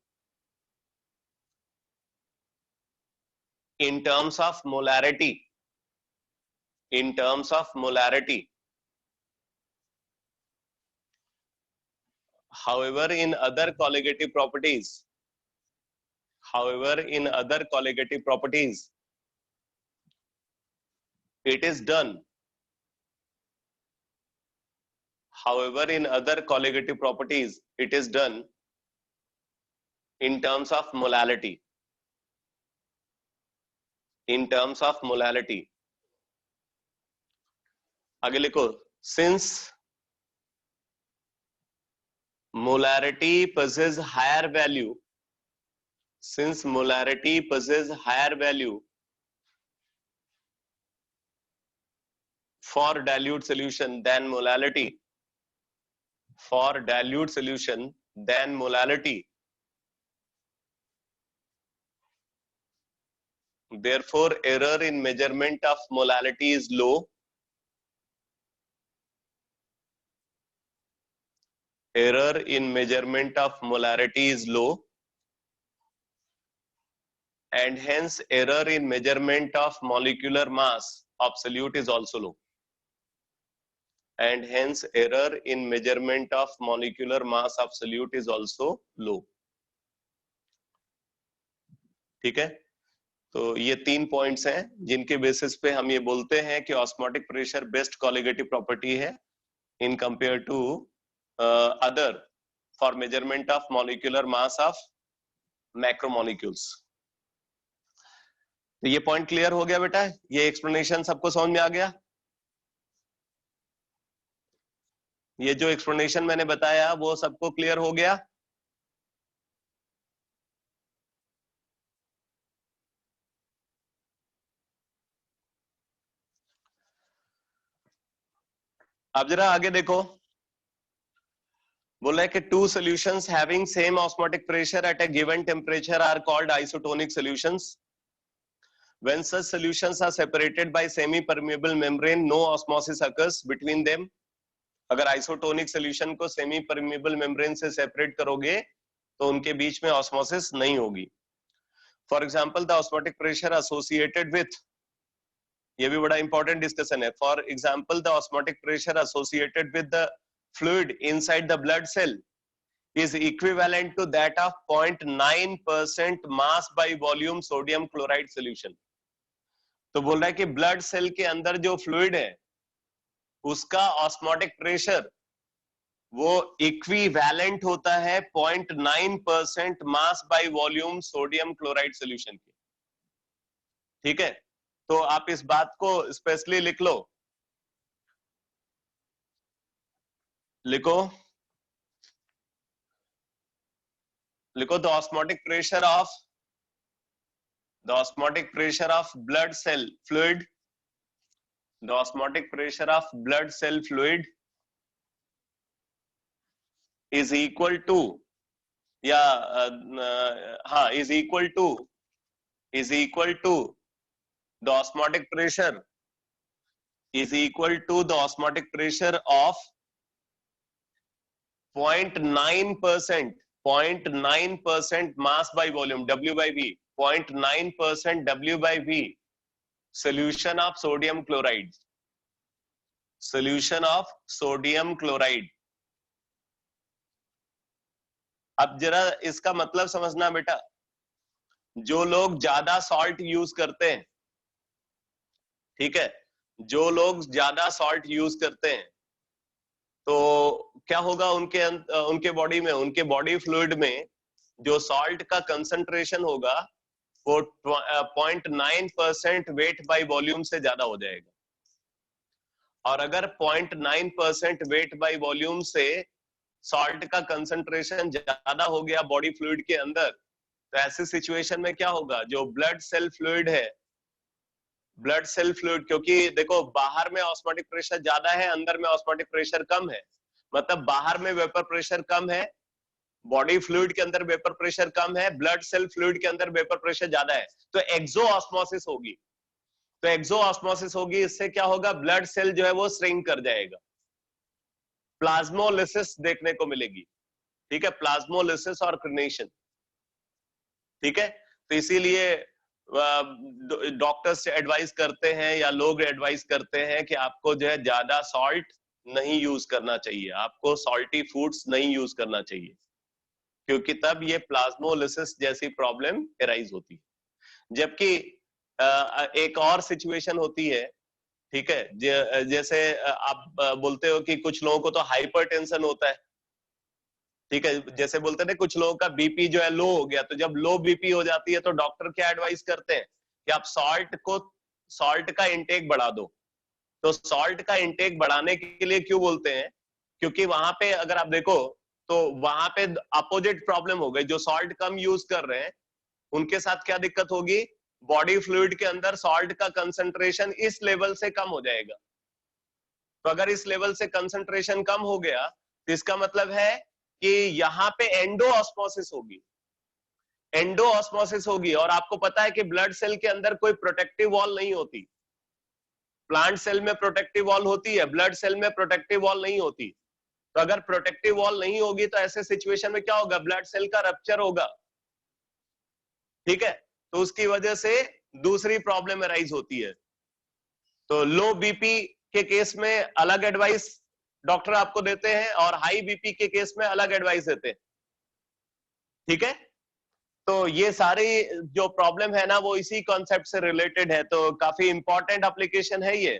in terms of molarity. In terms of molarity. However, in other colligative properties, it is done. However, in other colligative properties, it is done in terms of molality. In terms of molality. आगे लिखो, since molarity possesses higher value, for dilute solution than molality, therefore error in measurement of molality is low. Error in measurement of molarity is low, and hence error in measurement of molecular mass of solute is also low. And hence error in measurement of molecular mass of solute is also low. ठीक है, तो ये 3 points हैं जिनके basis पे हम ये बोलते हैं कि osmotic pressure best colligative property है in compare to other for measurement of molecular mass of macromolecules. तो ये पॉइंट क्लियर हो गया बेटा, ये एक्सप्लेनेशन सबको समझ में आ गया. ये जो एक्सप्लेनेशन मैंने बताया वो सबको क्लियर हो गया. अब जरा आगे देखो, बोला है कि two solutions having same osmotic pressure at a given temperature are called isotonic solutions. When such solutions are separated by semi-permeable membrane, no osmosis occurs between them. अगर isotonic solution को semi-permeable membrane से separate करोगे तो उनके बीच में osmosis नहीं होगी. For example, the osmotic pressure associated with, ये भी बड़ा important discussion है. For example, the osmotic pressure associated with the fluid inside the blood cell is equivalent to that of 0.9% mass by volume sodium chloride solution. तो बोल रहा है कि blood cell के अंदर जो फ्लूइड है उसका ऑस्मोटिक प्रेशर वो इक्विवेलेंट होता है 0.9% mass by volume sodium chloride solution की. ठीक है, तो आप इस बात को स्पेशली लिख लो, लिखो the osmotic pressure of blood cell fluid, the osmotic pressure of blood cell fluid is equal to is equal to the osmotic pressure is equal to the osmotic pressure of 0.9% mass by volume, W by V, 0.9% W by V, solution of sodium chloride, solution of sodium chloride. अब जरा इसका मतलब समझना बेटा, जो लोग ज्यादा salt use करते हैं, ठीक है, जो लोग ज्यादा सॉल्ट यूज करते हैं, तो क्या होगा उनके बॉडी में, उनके बॉडी फ्लूइड में जो सॉल्ट का कंसंट्रेशन होगा वो 0.9% वेट बाय वॉल्यूम से ज्यादा हो जाएगा। और अगर 0.9% वेट बाय वॉल्यूम से सॉल्ट का कंसंट्रेशन ज्यादा हो गया बॉडी फ्लूइड के अंदर, तो ऐसी सिचुएशन में क्या होगा, जो ब्लड सेल फ्लूइड है, ब्लड सेल फ्लूइड, क्योंकि देखो बाहर में ऑस्मोटिक प्रेशर ज्यादा है, अंदर में ऑस्मोटिक प्रेशर कम है, मतलब बाहर में वेपर प्रेशर कम है, बॉडी फ्लूइड के अंदर वेपर प्रेशर कम है, ब्लड सेल फ्लूइड के अंदर वेपर प्रेशर ज्यादा है, तो एक्सोऑस्मोसिस होगी। तो एक्सोऑस्मोसिस होगी, इससे क्या होगा, ब्लड सेल जो है वो श्रिंक कर जाएगा, प्लाज्मोलिसिस देखने को मिलेगी, ठीक है, प्लाज्मोलिसिस और क्रिनेशन, ठीक है। तो इसीलिए डॉक्टर्स एडवाइस करते हैं या लोग एडवाइस करते हैं कि आपको जो है ज्यादा सॉल्ट नहीं यूज करना चाहिए, आपको सॉल्टी फूड्स नहीं यूज करना चाहिए, क्योंकि तब ये प्लाज्मोलिसिस जैसी प्रॉब्लम एराइज होती है। जबकि एक और सिचुएशन होती है, ठीक है, जैसे आप बोलते हो कि कुछ लोगों को तो हाइपरटेंशन होता है, ठीक है, जैसे बोलते हैं कुछ लोगों का बीपी जो है लो हो गया, तो जब लो बीपी हो जाती है तो डॉक्टर क्या एडवाइस करते हैं कि आप सॉल्ट का इंटेक बढ़ा दो। तो सॉल्ट का इंटेक बढ़ाने के लिए क्यों बोलते हैं, क्योंकि वहां पे अगर आप देखो तो वहां पे अपोजिट प्रॉब्लम हो गई, जो सॉल्ट कम यूज कर रहे हैं उनके साथ क्या दिक्कत होगी, बॉडी फ्लूइड के अंदर सॉल्ट का कंसंट्रेशन इस लेवल से कम हो जाएगा। तो अगर इस लेवल से कंसंट्रेशन कम हो गया तो इसका मतलब है कि यहाँ पे एंडोऑस्मोसिस होगी, एंडोऑस्मोसिस होगी। और आपको पता है कि ब्लड सेल के अंदर कोई प्रोटेक्टिव वॉल नहीं होती, प्लांट सेल में प्रोटेक्टिव वॉल होती है, ब्लड सेल में प्रोटेक्टिव वॉल नहीं होती। तो अगर प्रोटेक्टिव वॉल नहीं होगी तो ऐसे सिचुएशन में क्या होगा, ब्लड सेल का रप्चर होगा, ठीक है, तो उसकी वजह से दूसरी प्रॉब्लम अराइज होती है। तो लो बीपी के केस में अलग एडवाइस डॉक्टर आपको देते हैं और हाई बीपी के केस में अलग एडवाइस देते हैं, ठीक है। तो ये सारी जो प्रॉब्लम है ना वो इसी कॉन्सेप्ट से रिलेटेड है, तो काफी इंपॉर्टेंट एप्लीकेशन है ये।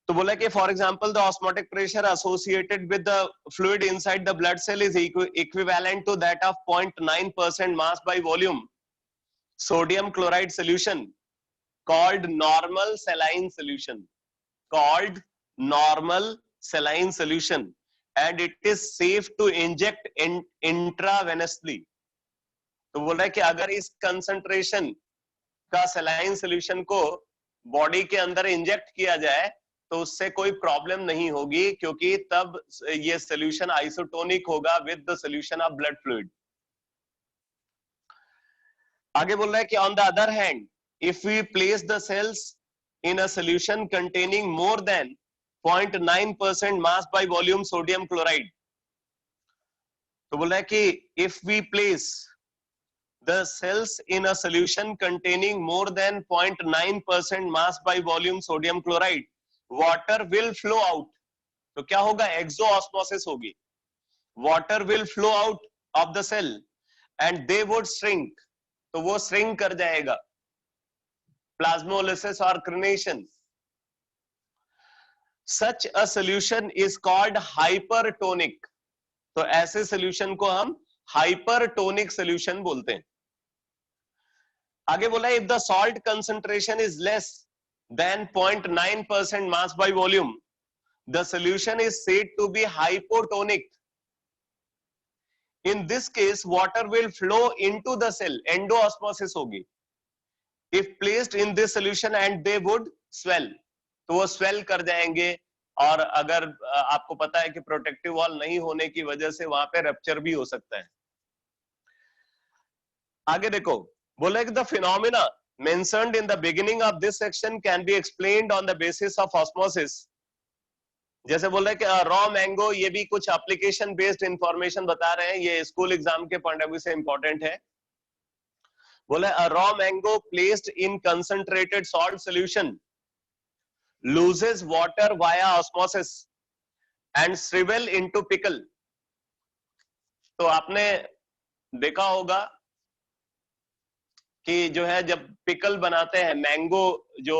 तो बोला कि for example the osmotic pressure associated with the fluid inside the blood cell is equivalent to that of 0.9% mass by volume sodium chloride solution called normal saline solution, called normal saline solution, and it is safe to inject intravenously। तो बोल रहा है कि अगर इस concentration का saline solution को body के अंदर इंजेक्ट किया जाए तो उससे कोई प्रॉब्लम नहीं होगी, क्योंकि तब ये सोल्यूशन आइसोटोनिक होगा with the solution of blood fluid. आगे बोल रहा है कि on the other hand if we place the cells in a solution containing more than 0.9% mass by volume sodium chloride, तो बोल रहा है कि if we place the cells in a solution containing more than 0.9% mass by volume sodium chloride, water will flow out। तो क्या होगा, exoosmosis होगी, water will flow out of the cell and they would shrink, तो वो shrink कर जाएगा, plasmolysis or crenation। Such a solution is called hypertonic। तो ऐसे solution को हम hypertonic solution बोलते हैं। आगे बोला if the salt concentration is less than 0.9% mass by volume, the solution is said to be hypotonic। In this case, water will flow into the cell, endoosmosis होगी। If placed in this solution and they would swell, तो वो swell कर जाएंगे। और अगर आपको पता है कि प्रोटेक्टिव वॉल नहीं होने की वजह से वहां पे रप्चर भी हो सकता है। आगे देखो, बोले कि the phenomena mentioned in the beginning of this section can be explained on the basis of osmosis जैसे बोल रहे हैं कि रॉ मैंगो, ये भी कुछ एप्लीकेशन बेस्ड इंफॉर्मेशन बता रहे हैं, ये स्कूल एग्जाम के पॉइंट ऑफ व्यू से इंपॉर्टेंट है। बोले a raw mango placed in concentrated salt solution loses water via osmosis and shrivel into pickle। तो आपने देखा होगा कि जो है जब पिकल बनाते हैं मैंगो, जो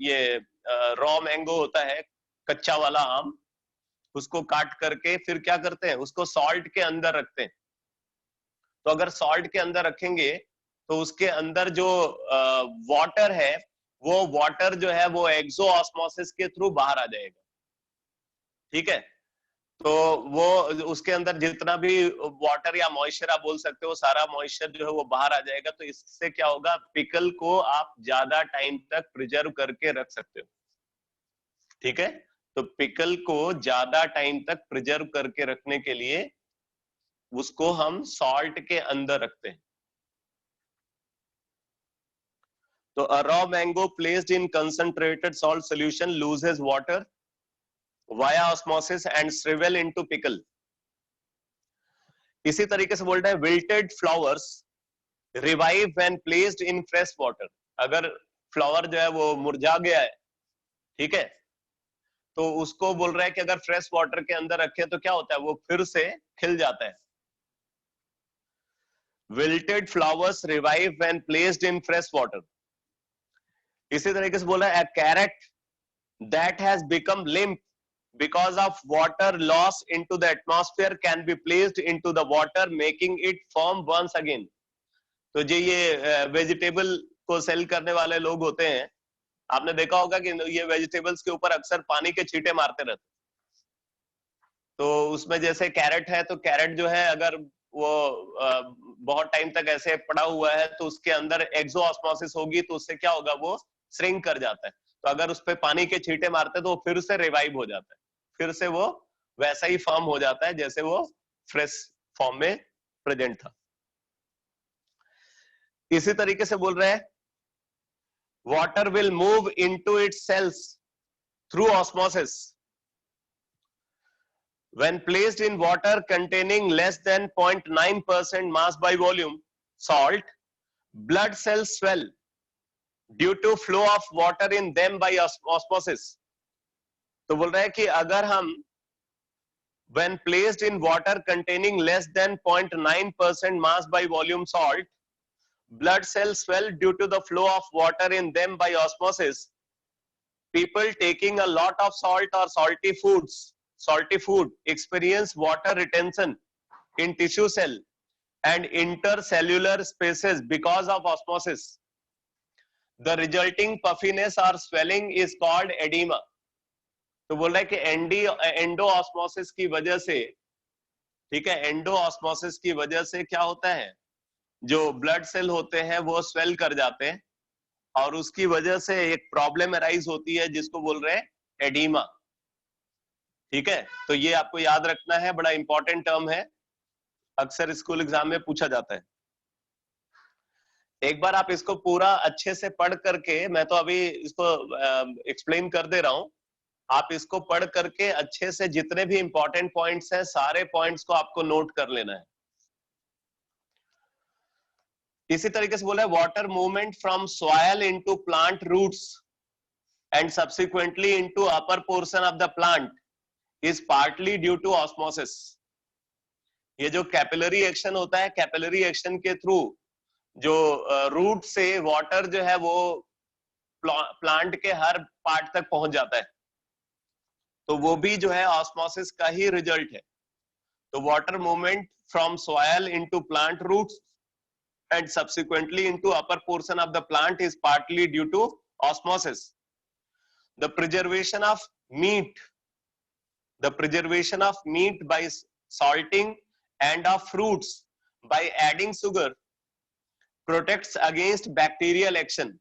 ये रॉ मैंगो होता है, कच्चा वाला आम, उसको काट करके फिर क्या करते हैं, उसको सॉल्ट के अंदर रखते हैं। तो अगर सॉल्ट के अंदर रखेंगे तो उसके अंदर जो वाटर है, वो वाटर जो है वो एक्सो ऑस्मोसिस के थ्रू बाहर आ जाएगा। ठीक है, तो वो उसके अंदर जितना भी वाटर या मॉइस्चर आप बोल सकते हो, सारा मॉइस्चर जो है वो बाहर आ जाएगा। तो इससे क्या होगा, पिकल को आप ज्यादा टाइम तक प्रिजर्व करके रख सकते हो। ठीक है, तो पिकल को ज्यादा टाइम तक प्रिजर्व करके रखने के लिए उसको हम सॉल्ट के अंदर रखते हैं। तो a raw mango placed in concentrated salt solution loses water via osmosis and shrivel into pickle। इसी तरीके से बोल रहा है wilted flowers revive when placed in fresh water। अगर फ्लावर जो है वो मुरझा गया है, ठीक है, तो उसको बोल रहा है कि अगर फ्रेश वाटर के अंदर रखें तो क्या होता है, वो फिर से खिल जाता है। wilted flowers revive when placed in fresh water। इसी तरीके से बोला है a carrot that has become limp because of water loss into the atmosphere can be placed into the water making it firm once again। तो जो ये vegetable को cell करने वाले लोग होते हैं, आपने देखा होगा कि ये वेजिटेबल्स के ऊपर अक्सर पानी के छींटे मारते रहते। तो उसमें जैसे कैरेट है, तो कैरेट जो है अगर वो बहुत टाइम तक ऐसे पड़ा हुआ है तो उसके अंदर एक्सो ऑस्मोसिस होगी, तो उससे क्या होगा, वो श्रिंक कर जाता है। तो अगर उस पे पानी के छींटे मारते तो वो फिर से रिवाइव हो जाता है, फिर से वो वैसा ही फॉर्म हो जाता है जैसे वो फ्रेश फॉर्म में प्रेजेंट था। इसी तरीके से बोल रहे हैं water will move into its cells through osmosis when placed in water containing less than 0.9% mass by volume salt, blood cells swell due to flow of water in them by osmosis। तो बोल रहा है कि अगर हम when placed in water containing less than 0.9% mass by volume salt, blood cells swell due to the flow of water in them by osmosis। People taking a lot of salt or salty food experience water retention in tissue cell and intercellular spaces because of osmosis। The resulting puffiness or swelling is called edema। तो बोल रहा है कि endo osmosis की वजह से, ठीक है, एंडो ऑस्मोसिस की वजह से क्या होता है, जो ब्लड सेल होते हैं वो स्वेल कर जाते हैं और उसकी वजह से एक प्रॉब्लम अराइज होती है जिसको बोल रहे हैं एडीमा। ठीक है, तो ये आपको याद रखना है, बड़ा इंपॉर्टेंट टर्म है, अक्सर स्कूल एग्जाम में पूछा जाता है। एक बार आप इसको पूरा अच्छे से पढ़ करके, मैं तो अभी इसको एक्सप्लेन कर दे रहा हूं, आप इसको पढ़ करके अच्छे से जितने भी इंपॉर्टेंट पॉइंट्स हैं सारे पॉइंट्स को आपको नोट कर लेना है। इसी तरीके से बोला है water movement from soil into plant roots and subsequently into upper portion of the plant is partly due to osmosis. ये जो कैपिलरी एक्शन होता है, कैपिलरी एक्शन के थ्रू जो रूट से वाटर जो है वो प्लांट के हर पार्ट तक पहुंच जाता है, तो वो भी जो है ऑस्मोसिस का ही रिजल्ट है। तो water movement from soil into plant roots and subsequently into upper portion of the plant is partly due to osmosis। The preservation of meat by salting and of fruits by adding sugar protects against bacterial action।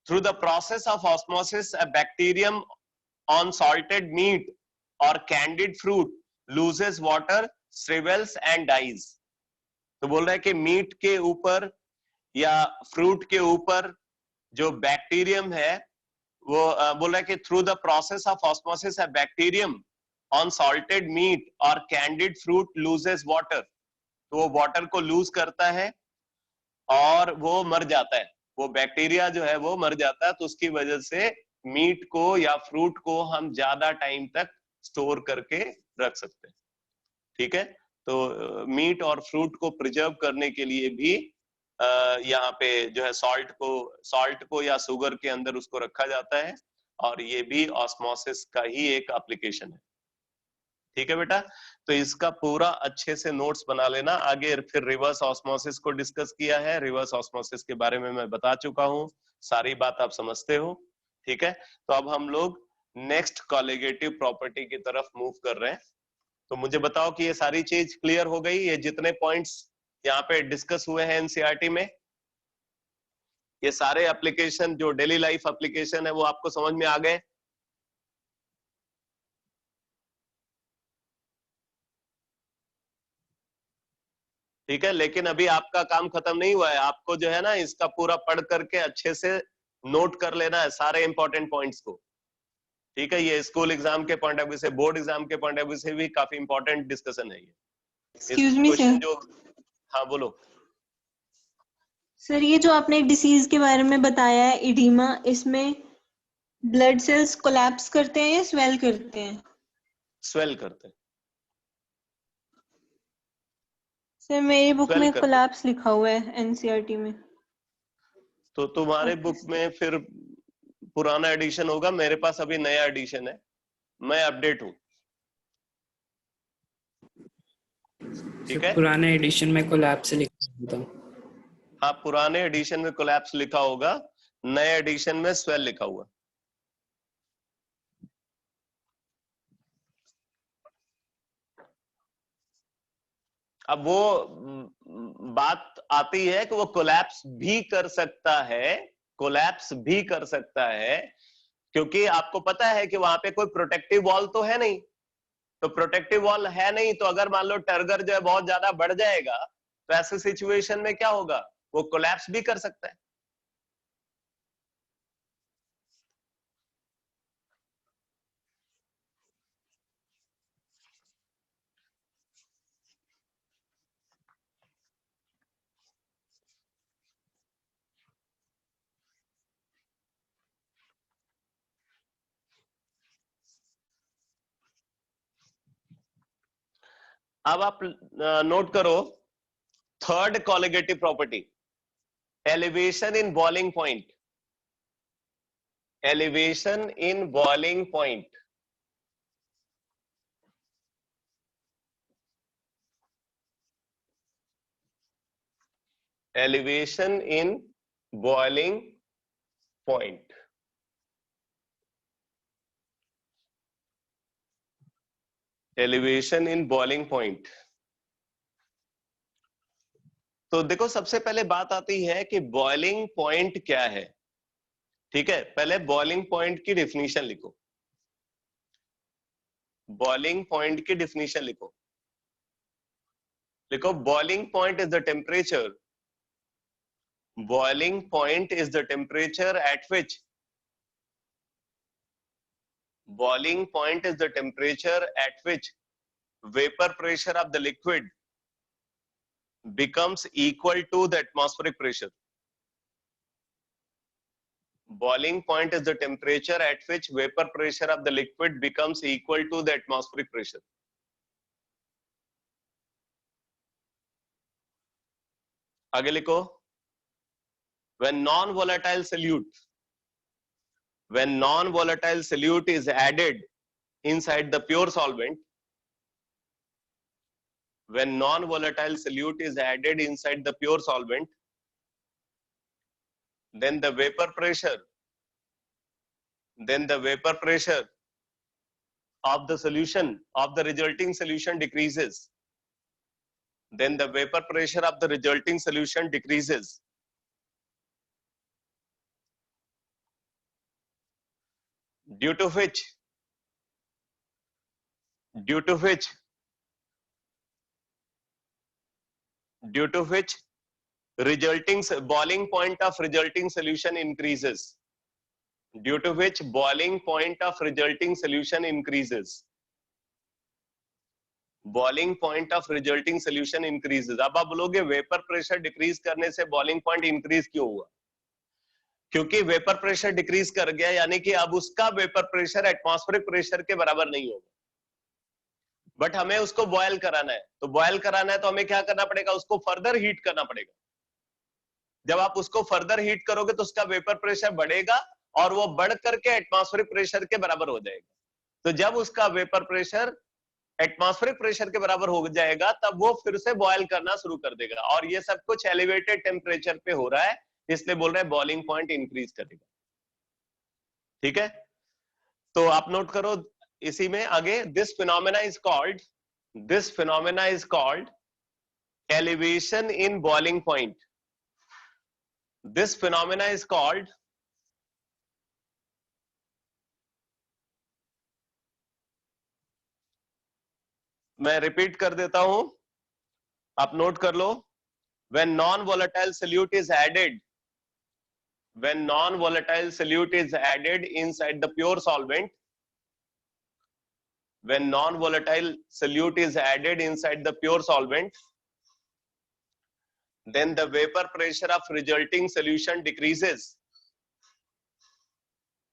Through the process of osmosis, a bacterium on salted meat or candied fruit loses water, shrivels and dies। तो बोल रहा है कि meet के ऊपर या fruit के ऊपर जो बैक्टीरियम है वो बोल रहा है कि through the process of osmosis a bacterium on salted meat और कैंडिड फ्रूट लूजेस वाटर, तो वो वाटर को लूज करता है और वो मर जाता है, वो बैक्टीरिया जो है वो मर जाता है, तो उसकी वजह से मीट को या फ्रूट को हम ज्यादा टाइम तक स्टोर करके रख सकते हैं। ठीक है, तो मीट और फ्रूट को प्रिजर्व करने के लिए भी यहाँ पे जो है सॉल्ट को या शुगर के अंदर उसको रखा जाता है, और ये भी ऑस्मोसिस का ही एक एप्लीकेशन है। ठीक है बेटा, तो इसका पूरा अच्छे से नोट्स बना लेना। आगे फिर रिवर्स ऑस्मोसिस को डिस्कस किया है, रिवर्स ऑस्मोसिस के बारे में मैं बता चुका हूँ, सारी बात आप समझते हो। ठीक है, तो अब हम लोग नेक्स्ट कॉलिगेटिव प्रॉपर्टी की तरफ मूव कर रहे हैं। तो मुझे बताओ कि ये सारी चीज क्लियर हो गई, ये जितने पॉइंट्स यहाँ पे डिस्कस हुए हैं एनसीईआरटी में, ये सारे एप्लीकेशन जो डेली लाइफ एप्लीकेशन है वो आपको समझ में आ गए? ठीक है, लेकिन अभी आपका काम खत्म नहीं हुआ है, आपको जो है ना इसका पूरा पढ़ करके अच्छे से नोट कर लेना है सारे इंपॉर्टेंट पॉइंट्स को। ठीक है, ये स्कूल एग्जाम के पॉइंट ऑफ व्यू से, बोर्ड एग्जाम के पॉइंट ऑफ व्यू से भी काफी इंपॉर्टेंट डिस्कशन है ये। इस एक्सक्यूज मी क्वेश्चन सर। जो, हाँ बोलो। सर ये जो आपने एक डिसीज के बारे में बताया है इडीमा, इसमें ब्लड सेल्स कोलैप्स करते हैं या स्वेल करते हैं? स्वेल करते हैं। सर मेरी बुक स्वेल में करते हैं। कोलैप्स लिखा हुआ है एनसीईआरटी में। तो तुम्हारे ओके बुक सर। में फिर पुराना एडिशन होगा, मेरे पास अभी नया एडिशन है, मैं अपडेट हूँ। ठीक है, पुराने एडिशन में कोलैप्स लिखा था। हाँ पुराने एडिशन में कोलैप्स लिखा होगा, नए एडिशन में स्वेल लिखा हुआ। अब वो बात आती है कि वो कोलैप्स भी कर सकता है, कोलैप्स भी कर सकता है, क्योंकि आपको पता है कि वहां पे कोई प्रोटेक्टिव वॉल तो है नहीं, तो प्रोटेक्टिव वॉल है नहीं, तो अगर मान लो टर्गर जो है बहुत ज्यादा बढ़ जाएगा, तो ऐसे सिचुएशन में क्या होगा, वो कोलैप्स भी कर सकता है। अब आप नोट करो third colligative property, elevation in boiling point. Elevation in boiling point, elevation in boiling point. Elevation in boiling point, तो देखो सबसे पहले बात आती है कि बॉइलिंग पॉइंट क्या है। ठीक है, पहले बॉइलिंग पॉइंट की डेफिनेशन लिखो, बॉइलिंग पॉइंट की डेफिनेशन लिखो। लिखो boiling point is the temperature, boiling point is the temperature at which, boiling point is the temperature at which vapor pressure of the liquid becomes equal to the atmospheric pressure. Boiling point is the temperature at which vapor pressure of the liquid becomes equal to the atmospheric pressure. आगे लिखो, when non-volatile solute, when non-volatile solute is added inside the pure solvent, when non-volatile solute is added inside the pure solvent, then the vapor pressure of the solution, of the resulting solution decreases. Then the vapor pressure of the resulting solution decreases. Due to which resulting boiling point of resulting solution increases. Due to which boiling point of resulting solution increases. Boiling point of resulting solution increases. अब आप बोलोगे vapour pressure decrease करने से boiling point increase क्यों हुआ? क्योंकि vapour pressure decrease कर गया, यानी कि अब उसका वेपर प्रेशर एटमॉस्फेरिक प्रेशर के बराबर नहीं होगा, बट हमें उसको बॉयल कराना है। तो बॉयल कराना है तो हमें क्या करना पड़ेगा? उसको फर्दर हीट करना पड़ेगा। जब आप उसको फर्दर हीट करोगे तो उसका वेपर प्रेशर बढ़ेगा और वो बढ़ करके एटमॉस्फेरिक प्रेशर के बराबर हो जाएगा। तो जब उसका वेपर प्रेशर एटमॉस्फेरिक प्रेशर के बराबर हो जाएगा तब वो फिर से बॉयल करना शुरू कर देगा, और ये सब कुछ एलिवेटेड टेम्परेचर पे हो रहा है, इसलिए बोल रहे हैं बॉइलिंग पॉइंट इंक्रीज करेगा। ठीक है, तो आप नोट करो इसी में आगे, this phenomena is called elevation in boiling point. This phenomena is called मैं रिपीट कर देता हूं, आप नोट कर लो। when non-volatile solute is added inside the pure solvent, when non-volatile solute is added inside the pure solvent, then the vapor pressure of resulting solution decreases.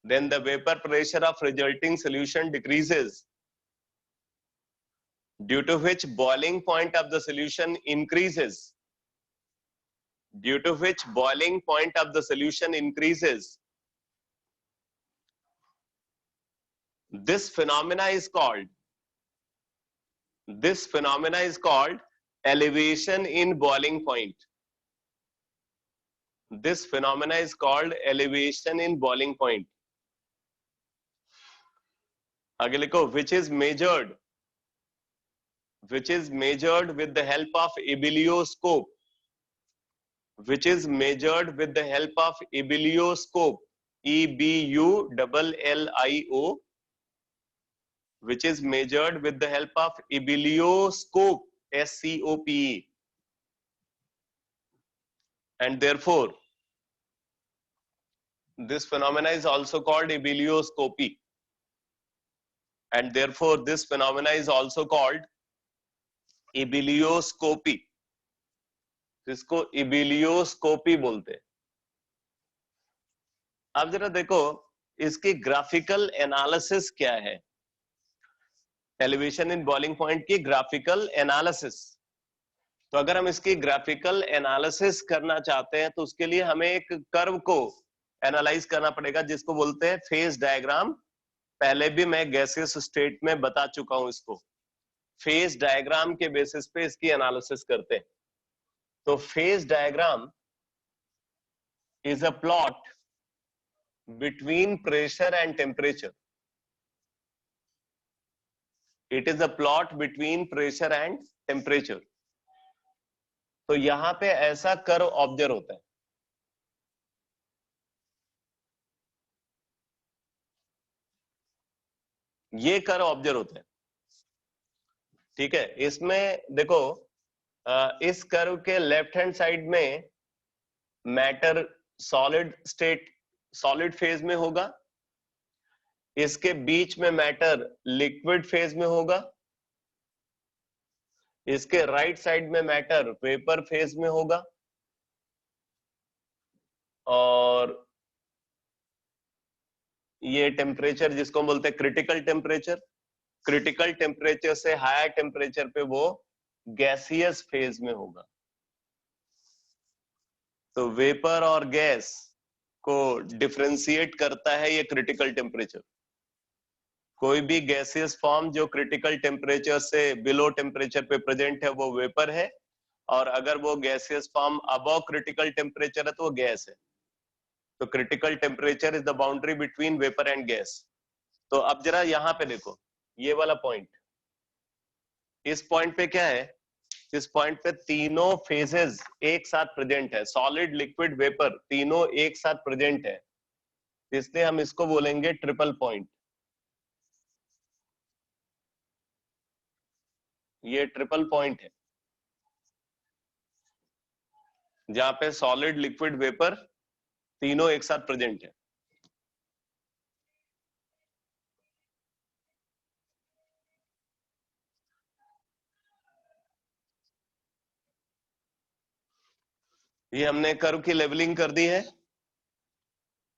Then the vapor pressure of resulting solution decreases, due to which boiling point of the solution increases. Due to which boiling point of the solution increases. This phenomena is called elevation in boiling point. This phenomena is called elevation in boiling point. आगे लिखो, which is measured with the help of ebullioscope. Which is measured with the help of ebullioscope. EBULLIO. Which is measured with the help of ebullioscope. SCOPE. And therefore, this phenomena is also called ebullioscopy. And therefore, this phenomena is also called ebullioscopy. जिसको इबिलियोस्कोपी बोलते हैं। अब जरा देखो इसकी graphical analysis क्या है, elevation in boiling point की ग्राफिकल एनालिसिस। तो अगर हम इसकी ग्राफिकल एनालिसिस करना चाहते हैं तो उसके लिए हमें एक कर्व को एनालाइज करना पड़ेगा जिसको बोलते हैं फेज डायग्राम। पहले भी मैं गैसियस स्टेट में बता चुका हूं इसको। फेज डायग्राम के बेसिस पे इसकी एनालिसिस करते हैं। तो phase diagram is a plot between pressure and temperature. It is a plot between pressure and temperature. तो यहां पे ऐसा कर्व ऑब्जर्व होता है। ये कर्व ऑब्जर्व होता है, ठीक है। इसमें देखो इस कर्व के लेफ्ट हैंड साइड में मैटर सॉलिड फेज में होगा, इसके बीच में मैटर लिक्विड फेज में होगा, इसके राइट साइड में मैटर वेपर फेज में होगा, और ये टेम्परेचर जिसको बोलते हैं क्रिटिकल टेम्परेचर से हायर टेम्परेचर पे वो गैसियस फेज में होगा। तो वेपर और गैस को डिफरेंशिएट करता है ये क्रिटिकल टेम्परेचर। कोई भी गैसियस फॉर्म जो क्रिटिकल टेम्परेचर से बिलो टेम्परेचर पे प्रेजेंट है वो वेपर है, और अगर वो gaseous form above critical temperature है तो वो गैस है। तो critical temperature is the boundary between vapour and gas. तो अब जरा यहाँ पे देखो ये वाला पॉइंट, इस पॉइंट पे क्या है, इस पॉइंट पे तीनों फेजेस एक साथ प्रेजेंट है, सॉलिड लिक्विड वेपर तीनों एक साथ प्रेजेंट है, इसलिए हम इसको बोलेंगे ट्रिपल पॉइंट। ये ट्रिपल पॉइंट है जहां पे सॉलिड लिक्विड वेपर तीनों एक साथ प्रेजेंट है। ये हमने कर्व की लेवलिंग कर दी है।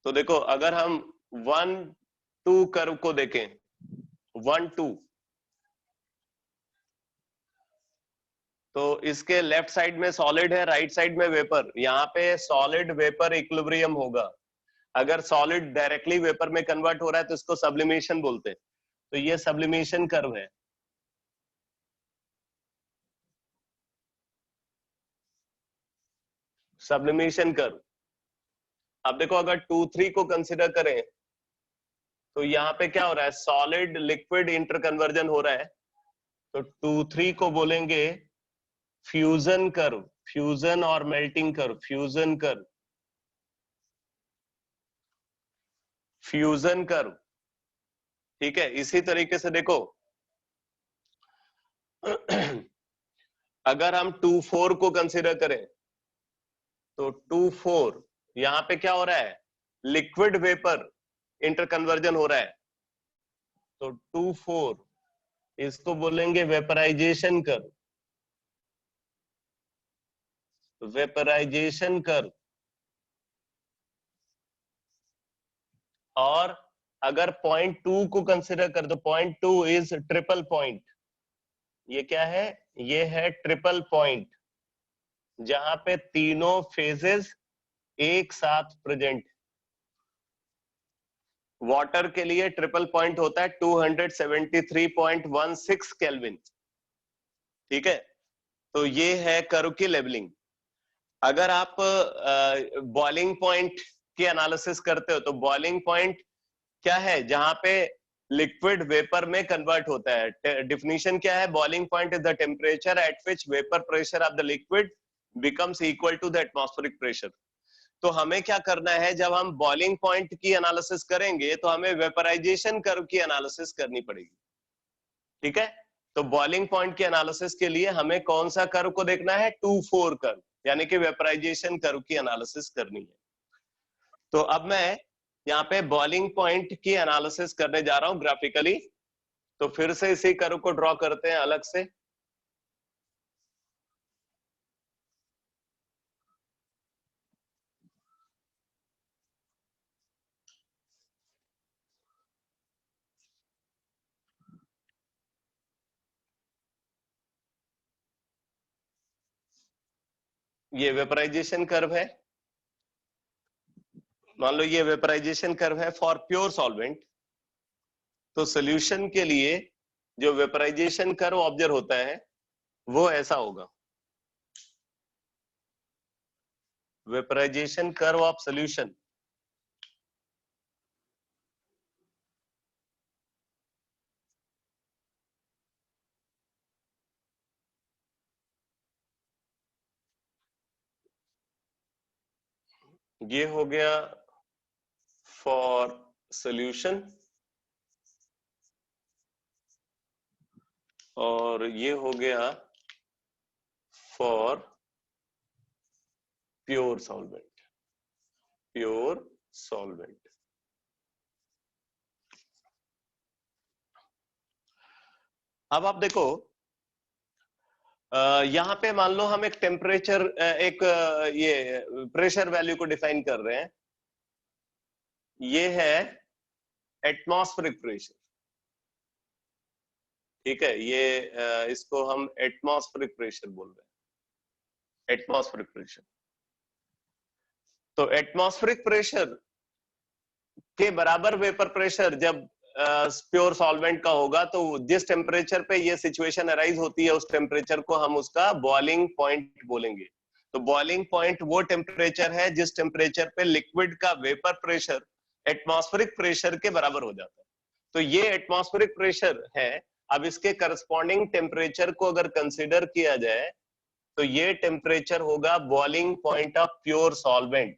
तो देखो अगर हम 1 2 कर्व को देखें, 1 2, तो इसके लेफ्ट साइड में सॉलिड है, राइट साइड में वेपर। यहाँ पे सॉलिड वेपर इक्विलिब्रियम होगा। अगर सॉलिड डायरेक्टली वेपर में कन्वर्ट हो रहा है तो इसको सब्लिमेशन बोलते हैं। तो ये सब्लिमेशन कर्व है। Sublimation curve. अब देखो अगर 2 3 को कंसिडर करें तो यहाँ पे क्या हो रहा है, सॉलिड लिक्विड इंटरकन्वर्जन हो रहा है। तो 2 3 को बोलेंगे फ्यूजन कर्व, फ्यूजन और melting curve, fusion curve, fusion curve. ठीक है, इसी तरीके से देखो अगर हम 2 4 को कंसिडर करें तो 2 4 यहाँ पे क्या हो रहा है, लिक्विड वेपर इंटरकन्वर्जन हो रहा है। तो 2 4 इसको बोलेंगे वेपराइजेशन कर्व, वेपराइजेशन कर्व। और अगर पॉइंट 2 को कंसिडर कर दो, पॉइंट 2 इज ट्रिपल पॉइंट। ये क्या है, ये है ट्रिपल पॉइंट, जहां पे तीनों फेजेस एक साथ प्रेजेंट। वाटर के लिए ट्रिपल पॉइंट होता है 273.16 केल्विन। ठीक है, तो ये है कर्व की लेवलिंग। अगर आप बॉइलिंग पॉइंट की एनालिसिस करते हो तो बॉइलिंग पॉइंट क्या है, जहां पे लिक्विड वेपर में कन्वर्ट होता है। डिफिनीशन क्या है, boiling point is the temperature at which vapour pressure of the liquid becomes equal to the atmospheric pressure. तो हमें क्या करना है, जब हम बॉइलिंग पॉइंट की एनालिसिस करेंगे तो हमें वेपराइजेशन कर्व की एनालिसिस करनी पड़ेगी। ठीक है, तो बॉइलिंग पॉइंट के एनालिसिस के लिए हमें कौन सा कर्व को देखना है, 2 4 कर्व, यानी कि वेपराइजेशन कर्व की एनालिसिस करनी है। तो अब मैं यहाँ पे बॉइलिंग पॉइंट की एनालिसिस करने जा रहा हूं ग्राफिकली। तो फिर से इसी कर्व को ड्रॉ करते हैं अलग से। ये वेपराइजेशन कर्व है। मान लो ये वेपराइजेशन कर्व है फॉर प्योर सॉल्वेंट। तो सोल्यूशन के लिए जो वेपराइजेशन कर्व ऑब्जर्व होता है वो ऐसा होगा। वेपराइजेशन कर्व ऑफ सोल्यूशन ये हो गया फॉर सोल्यूशन, और ये हो गया for pure solvent, pure solvent. अब आप देखो यहाँ पे मान लो हम एक टेम्परेचर, एक ये प्रेशर वैल्यू को डिफाइन कर रहे हैं। ये है एटमॉस्फेरिक प्रेशर। ठीक है, ये इसको हम एटमॉस्फेरिक प्रेशर बोल रहे हैं, एटमॉस्फेरिक प्रेशर। तो एटमॉस्फेरिक प्रेशर के बराबर वेपर प्रेशर जब प्योर सॉल्वेंट का होगा, तो जिस टेम्परेचर पे ये सिचुएशन अराइज होती है उस टेम्परेचर को हम उसका बॉइलिंग पॉइंट बोलेंगे। तो बॉइलिंग पॉइंट वो टेम्परेचर है जिस टेम्परेचर पे लिक्विड का वेपर प्रेशर एटमॉस्फेरिक प्रेशर के बराबर हो जाता है। तो ये एटमॉस्फेरिक प्रेशर है। अब इसके करस्पॉन्डिंग टेम्परेचर को अगर कंसिडर किया जाए तो ये टेम्परेचर होगा boiling point of pure solvent,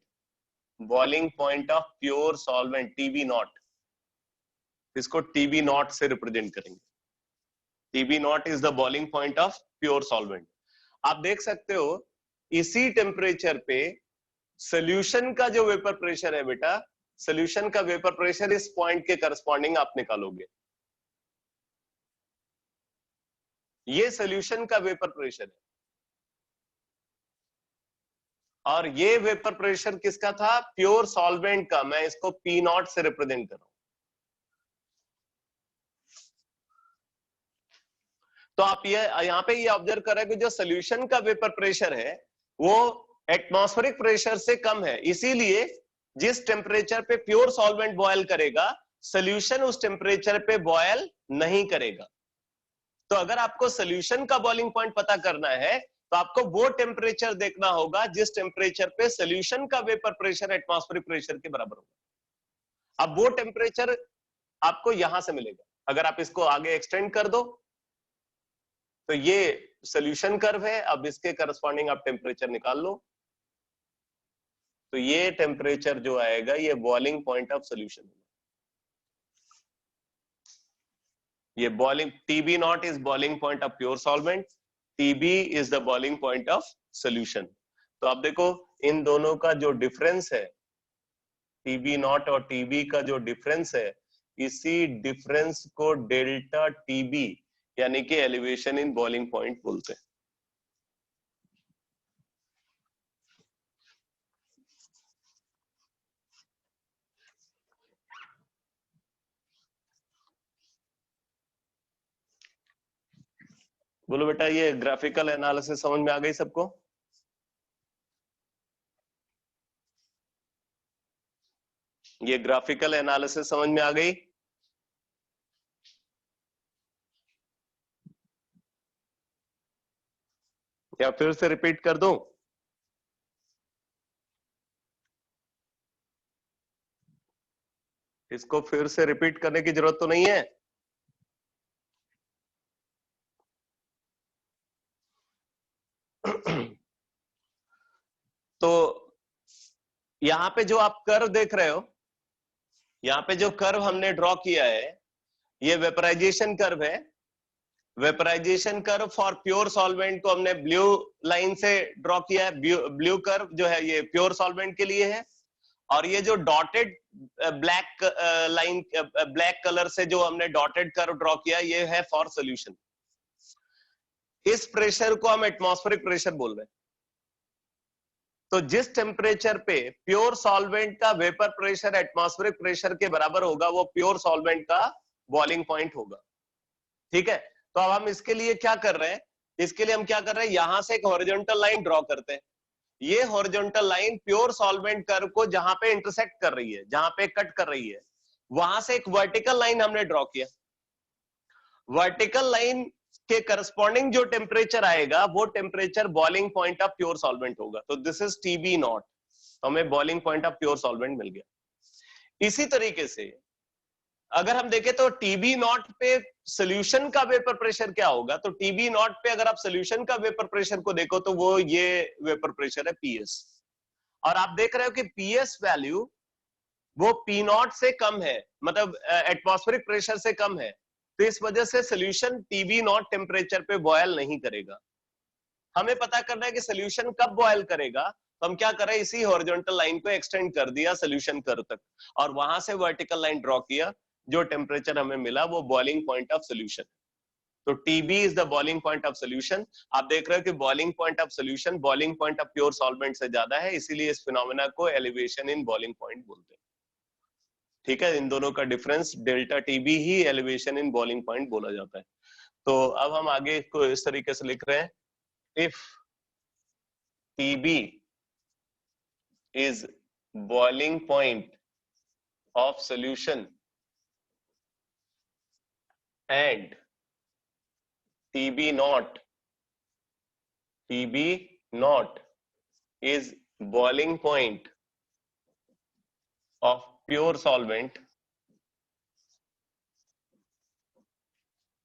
boiling point of pure solvent, TB naught. इसको टीबी नॉट से रिप्रेजेंट करेंगे। TB naught is the boiling point of pure solvent. आप देख सकते हो इसी टेम्परेचर पे सोल्यूशन का जो वेपर प्रेशर है बेटा, सोल्यूशन का वेपर प्रेशर इस पॉइंट के करस्पॉन्डिंग आप निकालोगे। ये सोल्यूशन का वेपर प्रेशर है। और ये वेपर प्रेशर किसका था? प्योर सॉल्वेंट का। मैं इसको पी नॉट से रिप्रेजेंट कर रहा हूं। तो आप ये यहाँ पे ये ऑब्जर्व कर रहे हैं कि जो सोल्यूशन का वेपर प्रेशर है वो एटमॉस्फेरिक प्रेशर से कम है, इसीलिए जिस टेम्परेचर पे प्योर सॉल्वेंट बॉयल करेगा, सोल्यूशन उस टेम्परेचर पे बॉयल नहीं करेगा। तो अगर आपको सोल्यूशन का बॉइलिंग पॉइंट पता करना है तो आपको वो टेम्परेचर देखना होगा जिस टेम्परेचर पे सोल्यूशन का वेपर प्रेशर एटमॉस्फेरिक प्रेशर के बराबर होगा। अब वो टेम्परेचर आपको यहां से मिलेगा। अगर आप इसको आगे एक्सटेंड कर दो तो ये सोल्यूशन कर्व है, अब इसके करस्पॉन्डिंग आप टेम्परेचर निकाल लो, तो ये टेम्परेचर जो आएगा ये बॉइलिंग पॉइंट ऑफ सोल्यूशन। ये boiling TB naught is boiling point of pure solvent, TB is the boiling point of solution. तो आप देखो इन दोनों का जो डिफरेंस है, TB नॉट और TB का जो डिफरेंस है, इसी डिफरेंस को डेल्टा TB यानी कि एलिवेशन इन बॉइलिंग पॉइंट बोलते हैं। बोलो बेटा, ये ग्राफिकल एनालिसिस समझ में आ गई सबको? ये ग्राफिकल एनालिसिस समझ में आ गई? या फिर से रिपीट कर दूं? इसको फिर से रिपीट करने की जरूरत तो नहीं है? तो यहां पे जो आप कर्व देख रहे हो, यहां पे जो कर्व हमने ड्रॉ किया है ये वेपराइजेशन कर्व है। Vaporisation curve for pure solvent को हमने ब्लू लाइन से ड्रॉ किया है। ब्लू कर्व जो है ये प्योर सॉल्वेंट के लिए है, और ये जो dotted black line, black colour से जो हमने डॉटेड कर्व ड्रॉ किया ये है फॉर सॉल्यूशन। इस प्रेशर को हम एटमॉस्फेरिक प्रेशर बोल रहे हैं। तो जिस टेम्परेचर पे प्योर सॉल्वेंट का वेपर प्रेशर एटमॉस्फेरिक प्रेशर के बराबर होगा वो प्योर सॉल्वेंट का बॉइलिंग पॉइंट होगा। ठीक है, तो अब हम इसके लिए क्या कर रहे हैं? इसके लिए हम क्या कर रहे हैं, यहां से एक हॉरिजॉन्टल लाइन ड्रॉ करते हैं। ये horizontal line pure solvent curve को जहां पे इंटरसेक्ट कर रही है, जहां पे कट कर रही है, वहां से एक वर्टिकल लाइन हमने ड्रॉ किया। वर्टिकल लाइन के करस्पॉन्डिंग जो टेम्परेचर आएगा वो temperature boiling point of pure solvent होगा। तो दिस इज TB नॉट, तो हमें boiling point of pure solvent मिल गया। इसी तरीके से अगर हम देखें तो TB नॉट पे सोल्यूशन का वेपर प्रेशर क्या होगा, तो TB नॉट पे अगर आप सोल्यूशन का वेपर प्रेशर को देखो तो वो ये वेपर प्रेशर है PS, और आप देख रहे हो कि PS वैल्यू वो P नॉट से कम है, मतलब एटमॉस्फेरिक प्रेशर से कम है। तो इस वजह से सोल्यूशन TB नॉट टेम्परेचर पे बॉयल नहीं करेगा। हमें पता करना है कि सोल्यूशन कब बॉयल करेगा, तो हम क्या करें, इसी हॉरिजॉन्टल लाइन को एक्सटेंड कर दिया सोल्यूशन कर्व तक, और वहां से वर्टिकल लाइन ड्रॉ किया। जो टेम्परेचर हमें मिला वो बॉइलिंग पॉइंट ऑफ सोल्यूशन। तो TB is the boiling point of solution. आप देख रहे हो कि boiling point of solution boiling point of pure solvent से ज्यादा है, इसीलिए इस फिनोमेना को एलिवेशन इन बॉइलिंग पॉइंट बोलते हैं। ठीक है, इन दोनों का difference delta TB he elevation in boiling point बोला जाता है। तो अब हम आगे को इस तरीके से लिख रहे हैं, if TB is boiling point of solution and TB naught is boiling point of pure solvent.